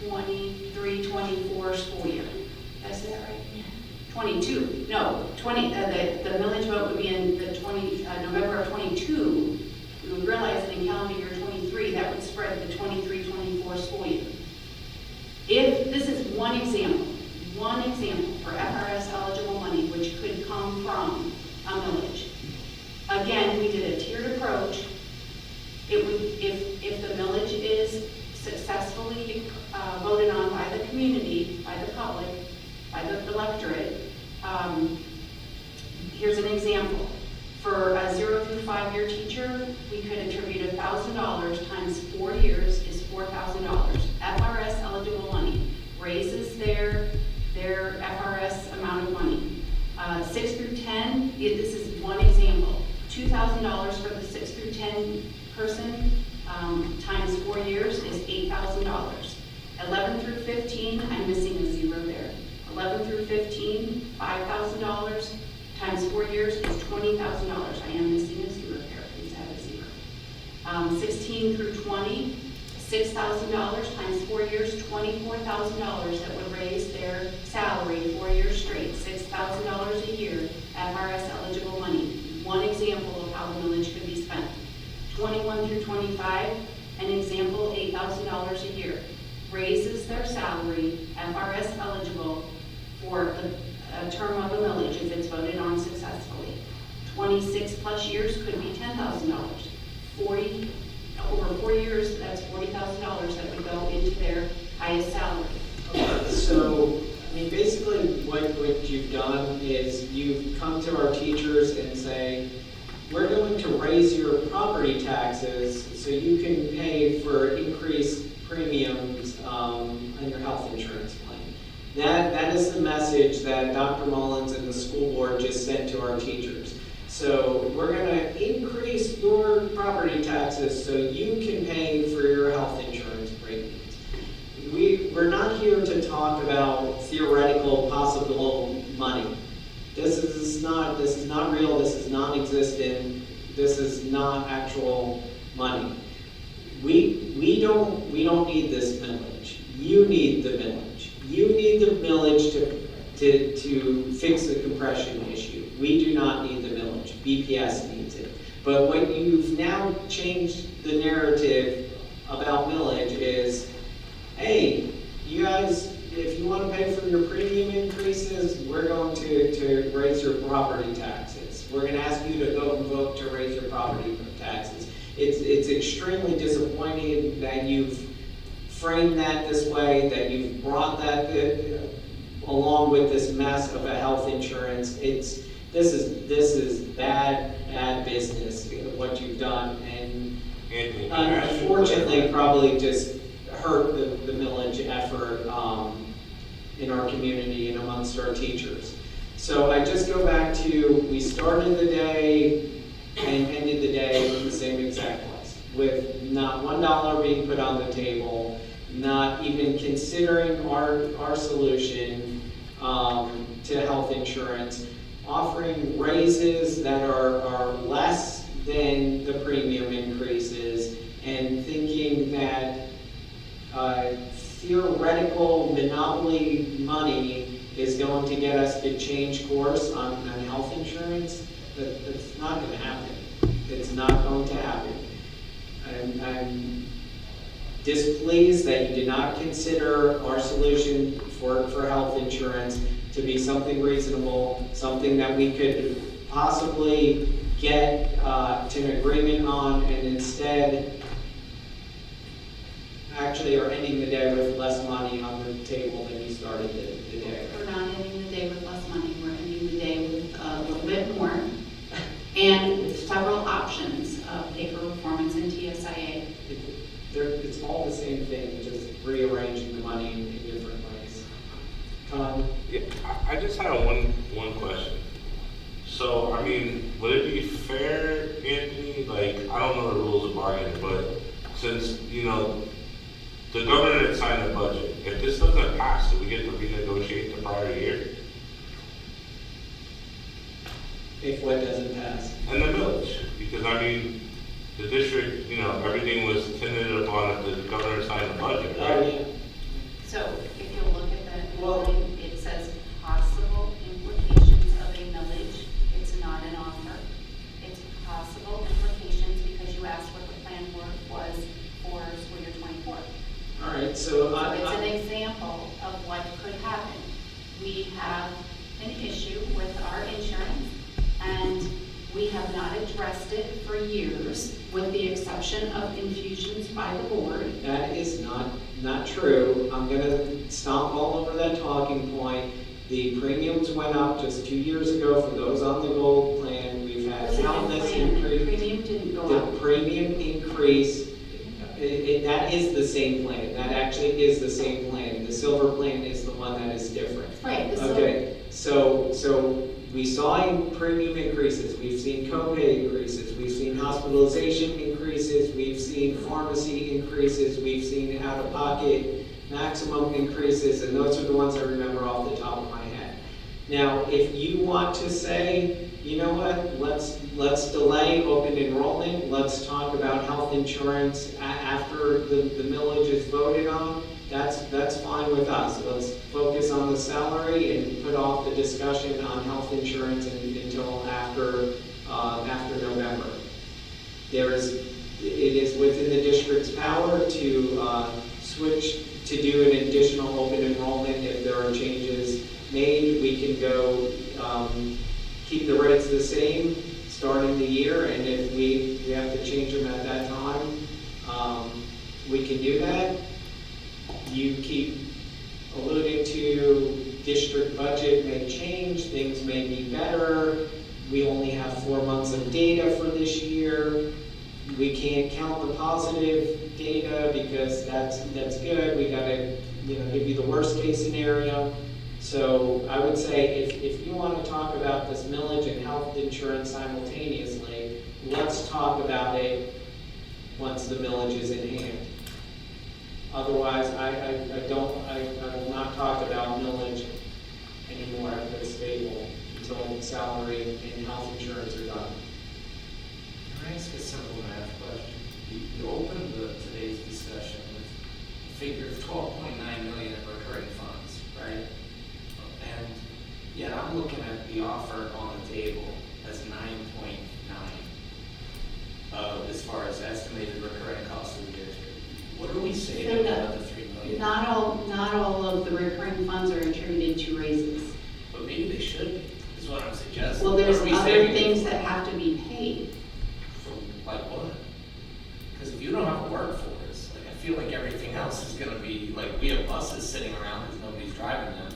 Speaker 1: 23-24 school year. Did I say that right? Yeah. 22. No, 20. The millage vote would be in the November of 22. We would realize that in calendar year 23, that would spread the 23-24 school year. If this is one example for FRS eligible money, which could come from a millage. Again, we did a tiered approach. It would, if the millage is successfully voted on by the community, by the public, by the electorate, here's an example. For a 0 through 5 year teacher, we could attribute $1,000 times 4 years is $4,000. FRS eligible money raises their FRS amount of money. 6 through 10, this is one example. $2,000 for the 6 through 10 person times 4 years is $8,000. 11 through 15, I'm missing a zero there. 11 through 15, $5,000 times 4 years is $20,000. I am missing a zero there. Please add a zero. 16 through 20, $6,000 times 4 years, $24,000 that would raise their salary 4 years straight, $6,000 a year, FRS eligible money. One example of how the millage could be spent. 21 through 25, an example, $8,000 a year. Raises their salary, FRS eligible, for a term of a millage if it's voted on successfully. 26 plus years could be $10,000. Over 4 years, that's $40,000 that would go into their highest salary.
Speaker 3: Okay, so, basically what you've done is you've come to our teachers and say, we're going to raise your property taxes so you can pay for increased premiums on your health insurance plan. That is the message that Dr. Mullins and the school board just sent to our teachers. So we're gonna increase your property taxes so you can pay for your health insurance premiums. We're not here to talk about theoretical possible money. This is not real, this is non-existent, this is not actual money. We don't need this millage. You need the millage. You need the millage to fix the compression issue. We do not need the millage. BPS needs it. But what you've now changed the narrative about millage is, hey, you guys, if you want to pay for your premium increases, we're going to raise your property taxes. We're going to ask you to go and vote to raise your property taxes. It's extremely disappointing that you've framed that this way, that you've brought that along with this mess of a health insurance. This is bad business, what you've done, and unfortunately probably just hurt the millage effort in our community and amongst our teachers. So I just go back to, we started the day and ended the day in the same exact place, with not $1 being put on the table, not even considering our solution to health insurance, offering raises that are less than the premium increases, and thinking that theoretical monopoly money is going to get us to change course on health insurance. That's not going to happen. It's not going to happen. I'm displeased that you did not consider our solution for health insurance to be something reasonable, something that we could possibly get to an agreement on, and instead actually are ending the day with less money on the table than you started the day.
Speaker 1: We're not ending the day with less money, we're ending the day with a little bit more, and with several options of pay for performance and TSIA.
Speaker 3: It's all the same thing, just rearranging the money in different ways. Con?
Speaker 7: Yeah, I just have one question. So, I mean, would it be fair, Anthony, like, I don't know the rules of bargaining, but since, you know, the governor didn't sign the budget, if this doesn't pass, do we get to renegotiate the prior year?
Speaker 3: If what doesn't pass?
Speaker 7: And the village, because I mean, the district, you know, everything was tentative upon it, the governor signed the budget, right?
Speaker 3: Oh, yeah.
Speaker 9: So if you look at the
Speaker 3: Well-
Speaker 9: line, it says possible implications of a millage. It's not an offer. It's possible implications because you asked what the plan was for school year 24.
Speaker 3: All right, so
Speaker 9: So it's an example of what could happen. We have an issue with our insurance, and we have not addressed it for years,
Speaker 1: With the exception of infusions by the board.
Speaker 3: that is not true. I'm gonna stomp all over that talking point. The premiums went up just 2 years ago for those on the gold plan. We've had
Speaker 1: Was it
Speaker 3: countless
Speaker 1: planned? The
Speaker 3: increase.
Speaker 1: premium didn't go
Speaker 3: The
Speaker 1: up.
Speaker 3: premium increase, that is the same plan. That actually is the same plan. The silver plan is the one that is different.
Speaker 1: Right, the silver-
Speaker 3: Okay, so we saw premium increases, we've seen copay increases, we've seen hospitalization increases, we've seen pharmacy increases, we've seen out-of-pocket maximum increases, and those are the ones I remember off the top of my head. Now, if you want to say, you know what, let's delay open enrollment, let's talk about health insurance after the millage is voted on, that's fine with us. Let's focus on the salary and put off the discussion on health insurance until after November. It is within the district's power to switch to do an additional open enrollment if there are changes made. We can go keep the rates the same starting the year, and if we have to change them at that time, we can do that. You keep alluding to district budget may change, things may be better. We only have 4 months of data for this year. We can't count the positive data because that's good. We gotta, give you the worst case scenario. So I would say if you want to talk about this millage and health insurance simultaneously, let's talk about it once the millage is in hand. Otherwise, I will not talk about millage anymore at this table until salary and health insurance are done.
Speaker 4: Can I ask a simple math question? You opened today's discussion with a figure of 12.9 million in recurring funds, right? And yet I'm looking at the offer on the table as 9.9 as far as estimated recurring costs of the district. What are we saving out of the 3 million?
Speaker 1: Not all of the recurring funds are attributed to raises.
Speaker 4: But maybe they should be, is what I'm suggesting.
Speaker 1: Well, there's
Speaker 4: What are we
Speaker 1: other
Speaker 4: saving
Speaker 1: things
Speaker 4: for?
Speaker 1: that have to be paid.
Speaker 4: Like what? Because if you don't have a workforce, like I feel like everything else is gonna be, like, we have buses sitting around because nobody's driving them.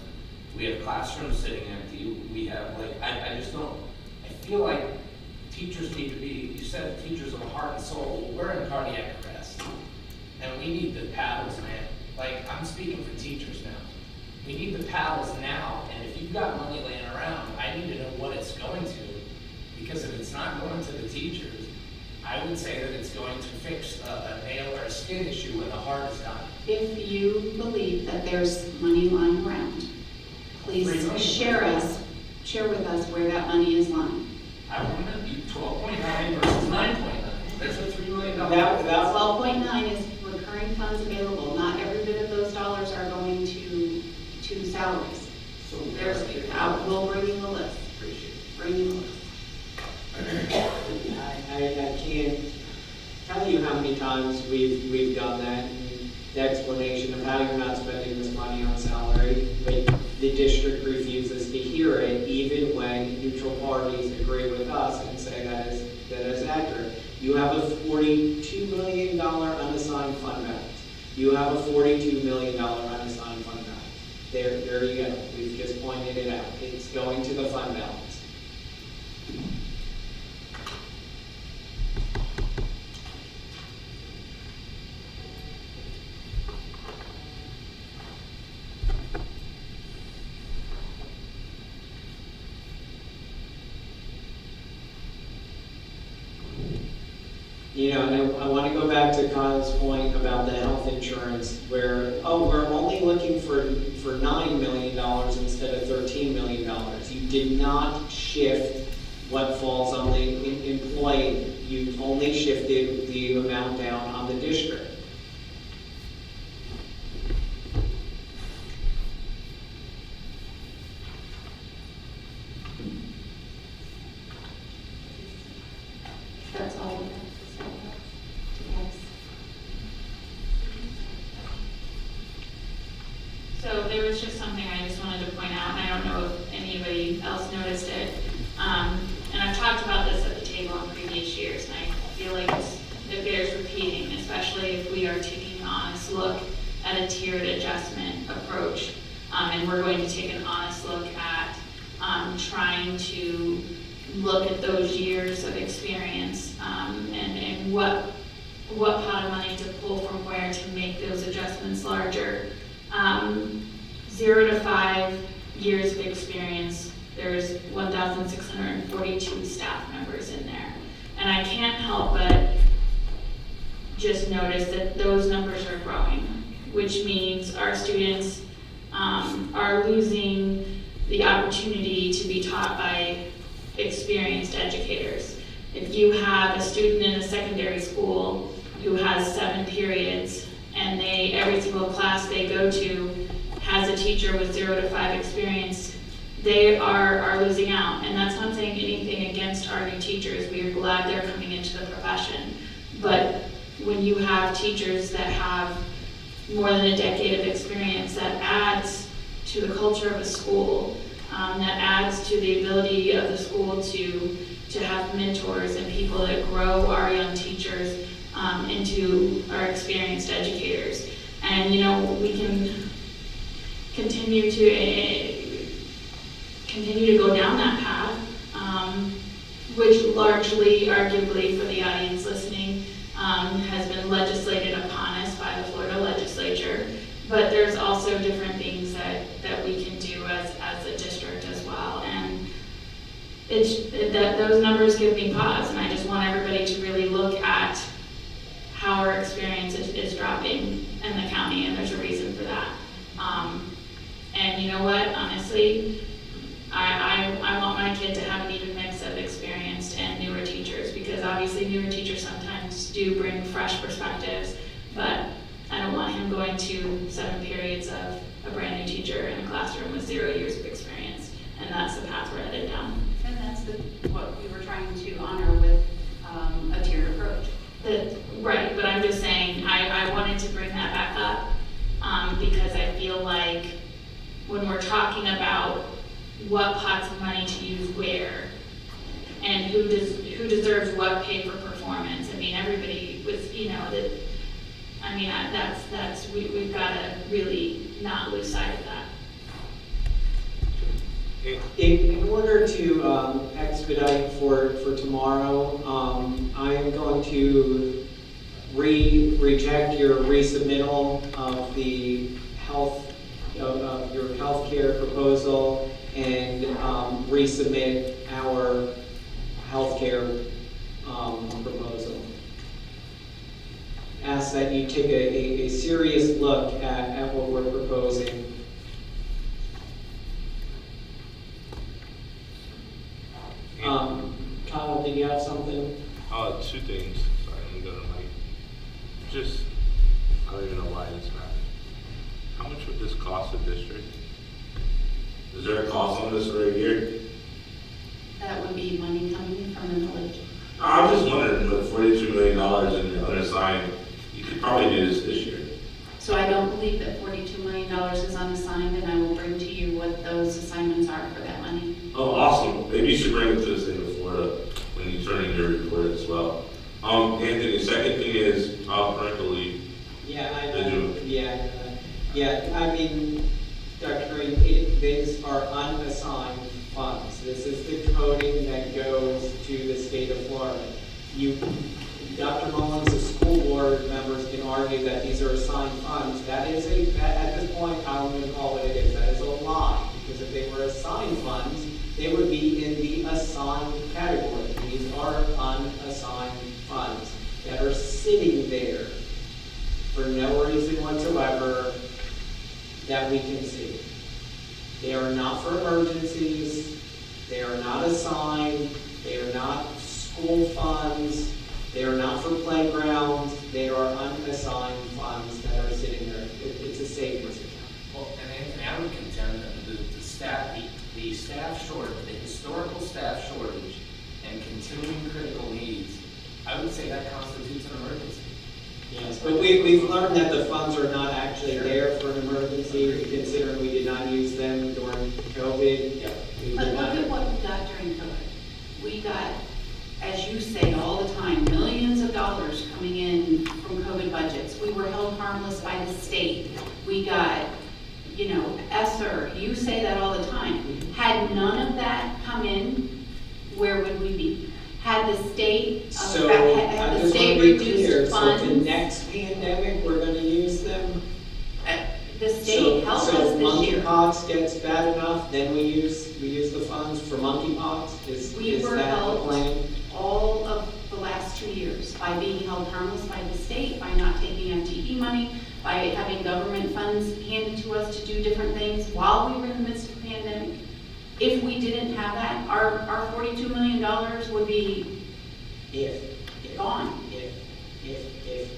Speaker 4: We have classrooms sitting empty. We have, like, I just don't, I feel like teachers need to be, you said teachers of the heart and soul. Well, we're in cardiac arrest. And we need the paddles, man. Like, I'm speaking for teachers now. We need the paddles now, and if you've got money laying around, I need to know what it's going to. Because if it's not going to the teachers, I would say that it's going to fix a nail or a skin issue when the heart is done.
Speaker 1: If you believe that there's money lying around, please share with us where that money is lying.
Speaker 4: I want to be 12.9 versus 9.9. There's a $3 million.
Speaker 3: That
Speaker 1: 12.9 is recurring funds available. Not every bit of those dollars are going to salaries.
Speaker 4: So
Speaker 1: We'll bring you the list.
Speaker 4: appreciate it.
Speaker 1: Bring you the list.
Speaker 3: I can't tell you how many times we've done that, and the explanation of how you're not spending this money on salary, but the district refuses to hear it, even when neutral parties agree with us and say that is accurate. You have a $42 million unassigned fund balance. You have a $42 million unassigned fund balance. There you go. We've just pointed it out. It's going to the fund balance. You know, and I want to go back to Kyle's point about the health insurance, where, oh, we're only looking for $9 million instead of $13 million. You did not shift what falls on the employee. You only shifted the amount down on the district.
Speaker 1: That's all we have to say. Yes.
Speaker 2: So there was just something I just wanted to point out, and I don't know if anybody else noticed it. And I've talked about this at the table in previous years, and I feel like it bears repeating, especially if we are taking an honest look at a tiered adjustment approach. And we're going to take an honest look at trying to look at those years of experience and what pot of money to pull from where to make those adjustments larger. 0 to 5 years of experience, there's 1,642 staff members in there. And I can't help but just notice that those numbers are growing, which means our students are losing the opportunity to be taught by experienced educators. If you have a student in a secondary school who has 7 periods and every single class they go to has a teacher with 0 to 5 experience, they are losing out. And that's not saying anything against our new teachers. We are glad they're coming into the profession. But when you have teachers that have more than a decade of experience, that adds to the culture of a school, that adds to the ability of the school to have mentors and people that grow our young teachers into our experienced educators. And you know, we can continue to go down that path, which largely, arguably for the audience listening, has been legislated upon us by the Florida legislature. But there's also different things that we can do as those numbers give me pause, and I just want everybody to really look at how our experience is dropping in the county, and there's a reason for that. And you know what, honestly, I want my kid to have an even mix of experienced and newer teachers, because obviously newer teachers sometimes do bring fresh perspectives, but I don't want him going to 7 periods of a brand new teacher in a classroom with 0 years of experience, and that's the path we're headed down.
Speaker 9: And that's what we were trying to honor with a tiered approach.
Speaker 2: Right, but I'm just saying, I wanted to bring that back up, because I feel like when we're talking about what pots of money to use where, and who deserves what pay for performance, I mean, everybody was, you know, we've got to really not lose sight of that.
Speaker 3: In order to expedite for tomorrow, I am going to reject your resubmittal of the your healthcare proposal and resubmit our healthcare proposal. Ask that you take a serious look at what we're proposing. Kyle, did you have something?
Speaker 7: 2 things. Sorry, I'm going to I don't even know why this matters. How much would this cost the district?
Speaker 6: Is there a cost on this right here?
Speaker 9: That would be money coming from the village.
Speaker 6: I'm just wondering, with $42 million in the unassigned, you could probably do this year.
Speaker 9: So I don't believe that $42 million is unassigned, and I will bring to you what those assignments are for that money.
Speaker 6: Oh, awesome. Maybe you should bring it to the state of Florida when you turn in your report as well. Anthony, the second thing is parental leave.
Speaker 3: Yeah, I mean, Dr. Green, these are unassigned funds. This is the coding that goes to the state of Florida. Dr. Mullins, the school board members can argue that these are assigned funds. That is at this point, I don't even call what it is. That is a lie, because if they were assigned funds, they would be in the assigned category. These are unassigned funds that are sitting there for no reason whatsoever that we can see. They are not for emergencies. They are not assigned. They are not school funds. They are not for playgrounds. They are unassigned funds that are sitting there. It's a savings account.
Speaker 4: Well, and Anthony, I would contend that the staff shortage, the historical staff shortage and continuing critical needs, I would say that constitutes an emergency.
Speaker 3: Yes, but we've learned that the funds are not actually there for an emergency, considering we did not use them during COVID.
Speaker 4: Yeah.
Speaker 9: But look at what we got during COVID. We got, as you say all the time, millions of dollars coming in from COVID budgets. We were held harmless by the state. We got, ESSER, you say that all the time. Had none of that come in, where would we be? Had the state,
Speaker 3: So,
Speaker 9: had
Speaker 3: I
Speaker 9: the
Speaker 3: just want
Speaker 9: state
Speaker 3: to be
Speaker 9: reduced
Speaker 3: clear, so
Speaker 9: funds?
Speaker 3: the next pandemic, we're going to use them?
Speaker 9: The state helped us
Speaker 3: So
Speaker 9: this year.
Speaker 3: monkeypox gets bad enough, then we use the funds for monkeypox?
Speaker 9: We
Speaker 3: Is
Speaker 9: were
Speaker 3: that the
Speaker 9: helped
Speaker 3: plan?
Speaker 9: all of the last 2 years by being held harmless by the state, by not taking MTE money, by having government funds handed to us to do different things while we were in the midst of a pandemic. If we didn't have that, our $42 million would be gone.
Speaker 3: If.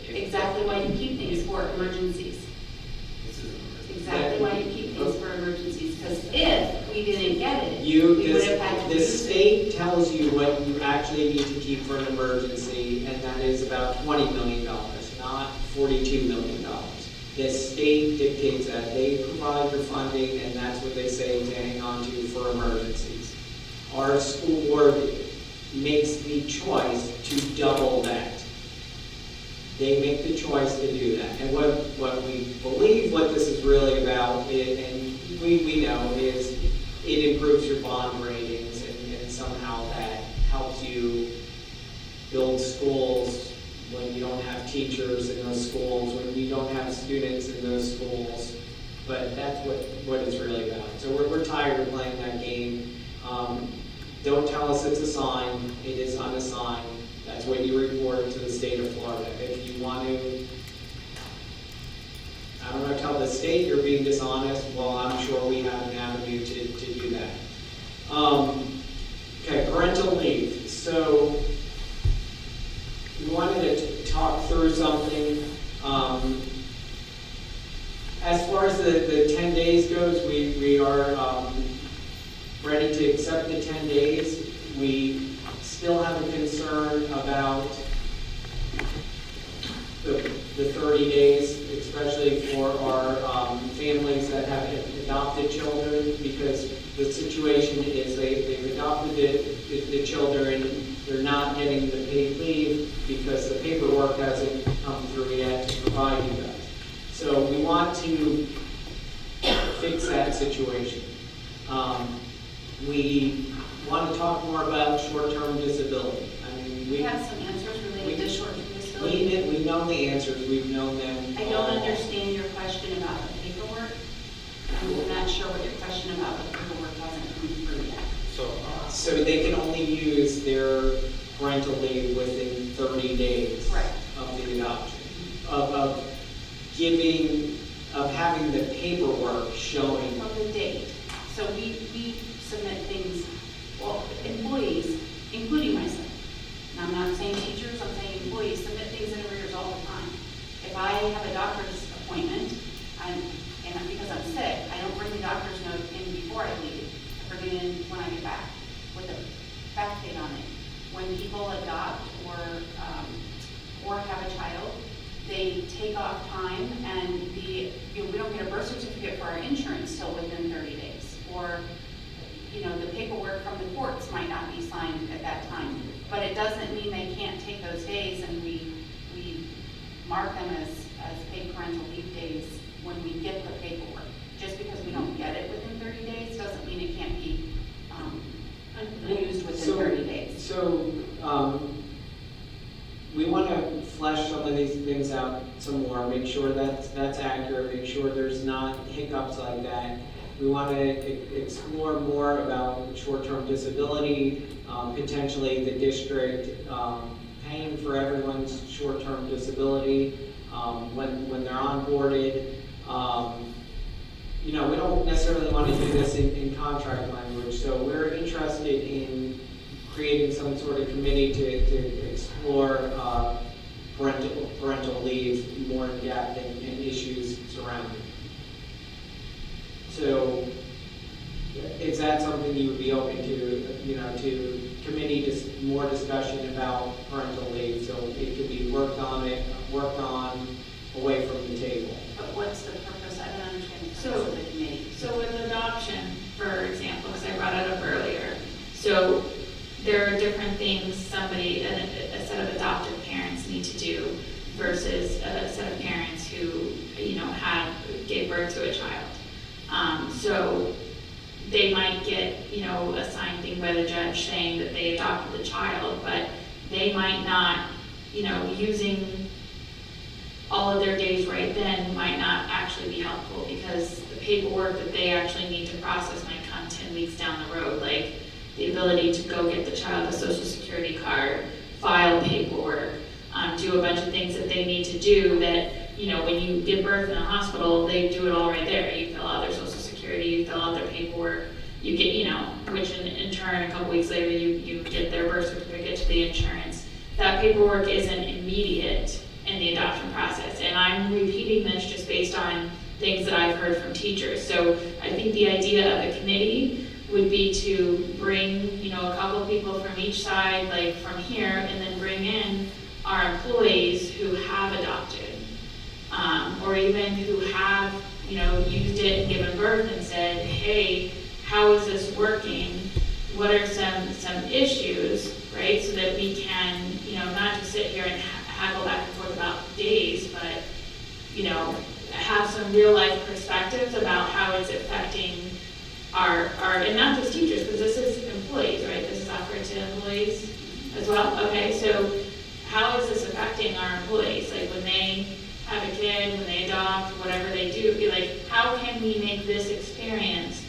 Speaker 9: Exactly why you keep things for emergencies.
Speaker 4: This is an emergency.
Speaker 9: Exactly why you keep things for emergencies. Because if we didn't get it,
Speaker 3: You,
Speaker 9: we would have had to
Speaker 3: the
Speaker 9: use it.
Speaker 3: state tells you what you actually need to keep for an emergency, and that is about $20 million, not $42 million. The state dictates that. They provide the funding, and that's what they say to hang on to for emergencies. Our school board makes the choice to double that. They make the choice to do that. And what we believe what this is really about, and we know, is it improves your bond ratings, and somehow that helps you build schools when you don't have teachers in those schools, when you don't have students in those schools. But that's what it's really about. So we're tired of playing that game. don't tell us it's assigned, it is unassigned. That's what you report to the state of Florida. If you want to, I don't know, tell the state you're being dishonest, well, I'm sure we have an avenue to do that. Okay, parental leave. So we wanted to talk through something. As far as the 10 days goes, we are ready to accept the 10 days. We still have a concern about the 30 days, especially for our families that have adopted children, because the situation is they've adopted the children, they're not getting the paid leave because the paperwork hasn't come through yet to provide you guys. So we want to fix that situation. We want to talk more about short-term disability. I mean,
Speaker 9: We have some answers related to short-term disability.
Speaker 3: we know the answers, we've known them.
Speaker 9: I don't understand your question about the paperwork. I'm not sure what your question about the paperwork hasn't come through yet.
Speaker 3: So they can only use their parental leave within 30 days
Speaker 9: Right.
Speaker 3: of the adoption, of having the paperwork showing.
Speaker 9: Of the date. So we submit things, well, employees, including myself. And I'm not saying teachers, I'm saying employees submit things in arrears all the time. If I have a doctor's appointment, and because I'm sick, I don't bring the doctor's note in before I leave. I bring it in when I get back with a back date on it. When people adopt or have a child, they take off time, and we don't get a birth certificate for our insurance till within 30 days. Or, the paperwork from the courts might not be signed at that time. But it doesn't mean they can't take those days, and we mark them as paid parental leave days when we get the paperwork. Just because we don't get it within 30 days doesn't mean it can't be used within 30 days.
Speaker 3: So, we want to flesh some of these things out some more, make sure that's accurate, make sure there's not hiccups like that. We want to explore more about short-term disability, potentially the district paying for everyone's short-term disability when they're onboarded. We don't necessarily want to do this in contract language, so we're interested in creating some sort of committee to explore parental leave more in depth and issues surrounding it. So, is that something you would be open to, to committee more discussion about parental leave, so it could be worked on away from the table?
Speaker 9: But what's the purpose? I don't understand the purpose
Speaker 2: So-
Speaker 9: of the committee.
Speaker 2: So with adoption, for example, because I brought it up earlier, so there are different things a set of adoptive parents need to do versus a set of parents who, gave birth to a child. So they might get, a signed thing by the judge saying that they adopted the child, but they might not, using all of their days right then might not actually be helpful, because the paperwork that they actually need to process might come 10 weeks down the road, like the ability to go get the child a social security card, file paperwork, do a bunch of things that they need to do that, when you give birth in a hospital, they do it all right there. You fill out their social security, you fill out their paperwork, you get, which in turn, a couple weeks later, you get their birth certificate to the insurance. That paperwork isn't immediate in the adoption process. And I'm repeating this just based on things that I've heard from teachers. So I think the idea of a committee would be to bring, a couple people from each side, like from here, and then bring in our employees who have adopted, or even who have, used it and given birth and said, hey, how is this working? What are some issues, right? So that we can, not just sit here and haggle back and forth about days, but, have some real life perspectives about how it's affecting our and not just teachers, because this is employees, right? This is offered to employees as well. Okay, so how is this affecting our employees? Like when they have a kid, when they adopt, whatever they do, be like, how can we make this experience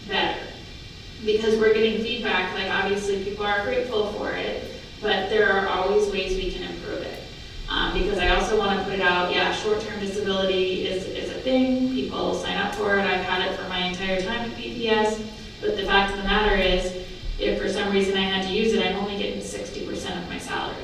Speaker 2: better? because we're getting feedback, like obviously people are grateful for it, but there are always ways we can improve it. Because I also want to put it out, yeah, short-term disability is a thing, people sign up for it, I've had it for my entire time at BPS, but the fact of the matter is, if for some reason I had to use it, I'm only getting 60% of my salary.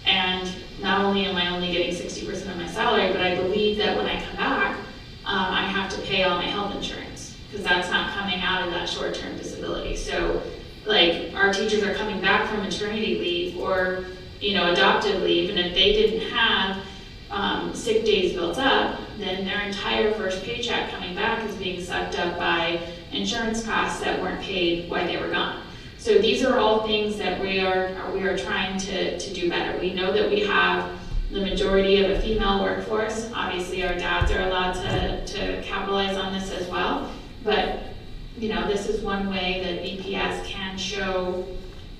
Speaker 2: And not only am I only getting 60% of my salary, but I believe that when I come back, I have to pay all my health insurance, because that's not coming out of that short-term disability. So, like, our teachers are coming back from maternity leave or, adoptive leave, and if they didn't have sick days built up, then their entire first paycheck coming back is being sucked up by insurance costs that weren't paid while they were gone. So these are all things that we are trying to do better. We know that we have the majority of a female workforce. Obviously, our dads are allowed to capitalize on this as well. But, this is one way that BPS can show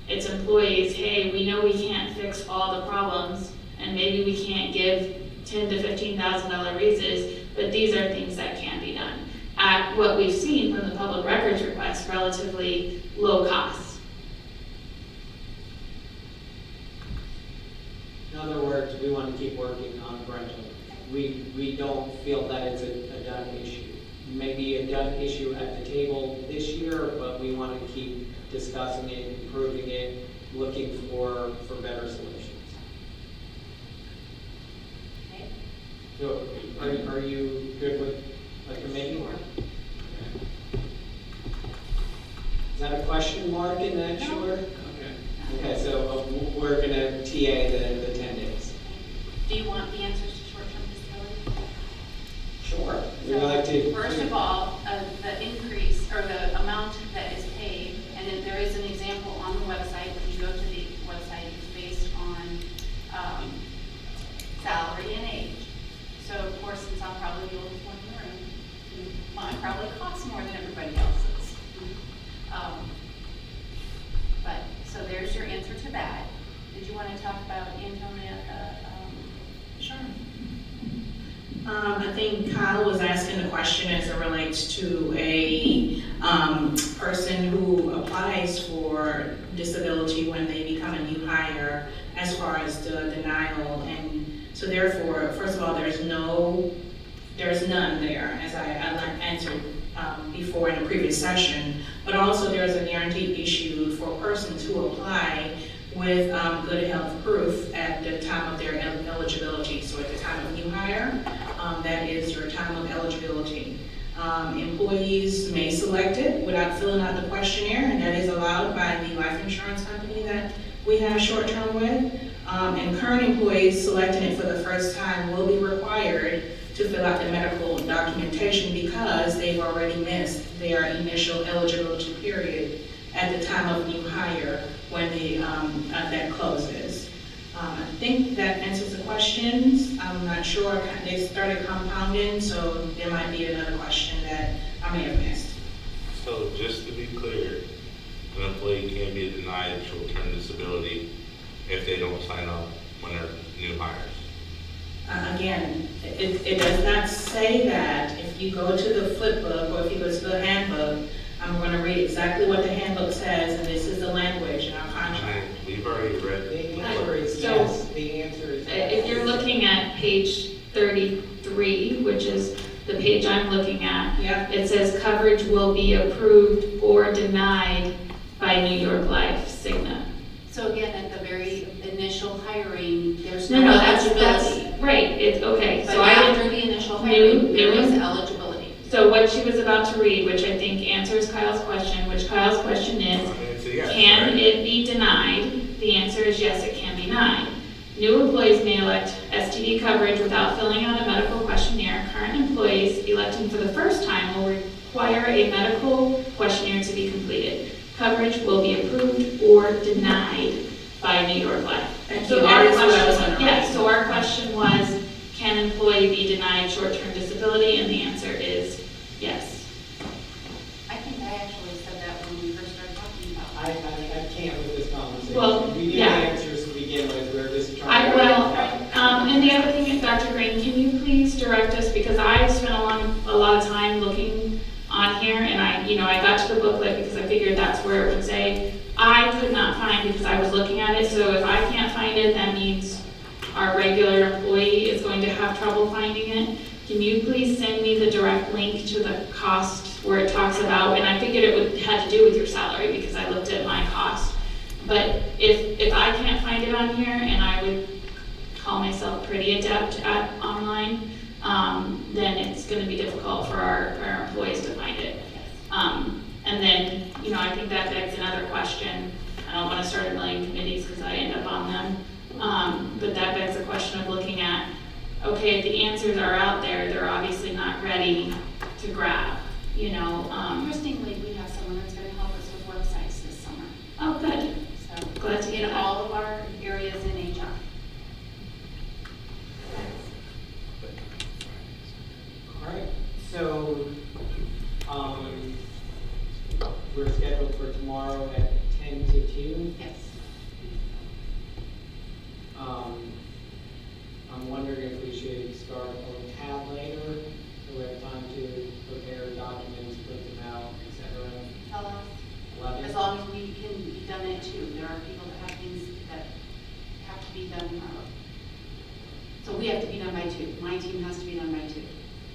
Speaker 2: its employees, hey, we know we can't fix all the problems, and maybe we can't give $10,000 to $15,000 raises, but these are things that can be done at what we've seen from the public records request, relatively low costs.
Speaker 3: In other words, we want to keep working on parental. We don't feel that it's a done issue. Maybe a done issue at the table this year, but we want to keep discussing it, improving it, looking for better solutions.
Speaker 9: Okay.
Speaker 3: So, are you good with a committee? Is that a question mark in that?
Speaker 9: No.
Speaker 3: Sure? Okay, so we're gonna TA the 10 days.
Speaker 9: Do you want the answers to short-term disability?
Speaker 3: Sure. We'd
Speaker 9: So,
Speaker 3: like to.
Speaker 9: first of all, the increase, or the amount that is paid, and then there is an example on the website. When you go to the website, it's based on salary and age. So of course, since I'm probably the oldest one in the room, mine probably costs more than everybody else's. But, so there's your answer to that. Did you want to talk about Antonia?
Speaker 10: Sure. I think Kyle was asking the question as it relates to a person who applies for disability when they become a new hire, as far as the denial. And so therefore, first of all, there's none there, as I answered before in the previous session. But also there's a guarantee issued for persons who apply with good health proof at the time of their eligibility. So at the time of new hire, that is your time of eligibility. Employees may select it without filling out the questionnaire, and that is allowed by the life insurance company that we have short-term with. And current employees selecting it for the first time will be required to fill out the medical documentation because they've already missed their initial eligibility period at the time of new hire when that closes. I think that answers the questions. I'm not sure, they started compounding, so there might be another question that I may have missed.
Speaker 7: So just to be clear, an employee can be denied short-term disability if they don't sign up when they're new hires.
Speaker 10: Again, it does not say that. If you go to the flip book or if you go to the handbook, I'm going to read exactly what the handbook says, and this is the language in our contract.
Speaker 7: We've already read
Speaker 3: The answer is
Speaker 2: So,
Speaker 3: yes. The answer is yes.
Speaker 2: If you're looking at page 33, which is the page I'm looking at,
Speaker 10: Yep.
Speaker 2: it says coverage will be approved or denied by New York Life Cigna.
Speaker 9: So again, at the very initial hiring, there's
Speaker 2: No,
Speaker 9: no
Speaker 2: that's
Speaker 9: eligibility.
Speaker 2: right. It's okay.
Speaker 9: But
Speaker 2: So I
Speaker 9: after
Speaker 2: didn't.
Speaker 9: the initial hiring, there
Speaker 2: new-
Speaker 9: is eligibility.
Speaker 2: So what she was about to read, which I think answers Kyle's question, which Kyle's question is,
Speaker 7: It's a yes,
Speaker 2: can
Speaker 7: right?
Speaker 2: it be denied? The answer is yes, it can be denied. New employees may elect STD coverage without filling out a medical questionnaire. Current employees electing for the first time will require a medical questionnaire to be completed. Coverage will be approved or denied by New York Life.
Speaker 10: Thank
Speaker 2: So
Speaker 10: you.
Speaker 2: our
Speaker 10: That is what I was
Speaker 2: question,
Speaker 10: gonna
Speaker 2: yes,
Speaker 10: raise.
Speaker 2: so our question was, can employee be denied short-term disability? And the answer is yes.
Speaker 9: I think I actually said that when we first started talking about
Speaker 3: I
Speaker 9: it.
Speaker 3: can't with this conversation.
Speaker 2: Well,
Speaker 3: We knew
Speaker 2: yeah.
Speaker 3: the answers to begin with, we're just
Speaker 2: I
Speaker 3: trying
Speaker 2: will, and the other thing is, Dr. Green, can you please direct us, because I spent a lot of time looking on on here, and I got to the booklet because I figured that's where it would say. I could not find because I was looking at it, so if I can't find it, that means our regular employee is going to have trouble finding it. Can you please send me the direct link to the cost where it talks about, and I figured it had to do with your salary because I looked at my cost. But if I can't find it on here, and I would call myself pretty adept at online, then it's gonna be difficult for our employees to find it. And then, I think that begs another question. I don't wanna start a million committees because I end up on them. But that begs the question of looking at, okay, if the answers are out there, they're obviously not ready to grab,
Speaker 9: Interestingly, we have someone that's gonna help us with websites this summer.
Speaker 2: Oh, good.
Speaker 9: So,
Speaker 2: Glad to hear
Speaker 9: in
Speaker 2: that.
Speaker 9: all of our areas in HR.
Speaker 3: All right, so, we're scheduled for tomorrow at 10 to 2.
Speaker 9: Yes.
Speaker 3: I'm wondering if we should start a tad later, so we have time to prepare documents, print them out, etc.
Speaker 9: Tell us.
Speaker 3: 11?
Speaker 9: As long as we can be done at 2. There are people that have things that have to be done. So we have to be done by 2. My team has to be done by 2.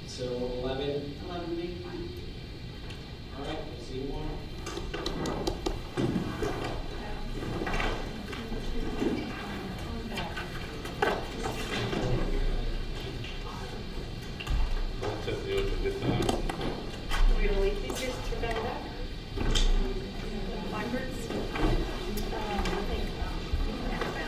Speaker 3: So 11,
Speaker 9: 11 will be fine.
Speaker 3: all right, we'll see you tomorrow.
Speaker 7: That's it, it was a good time.
Speaker 11: Really, these just took out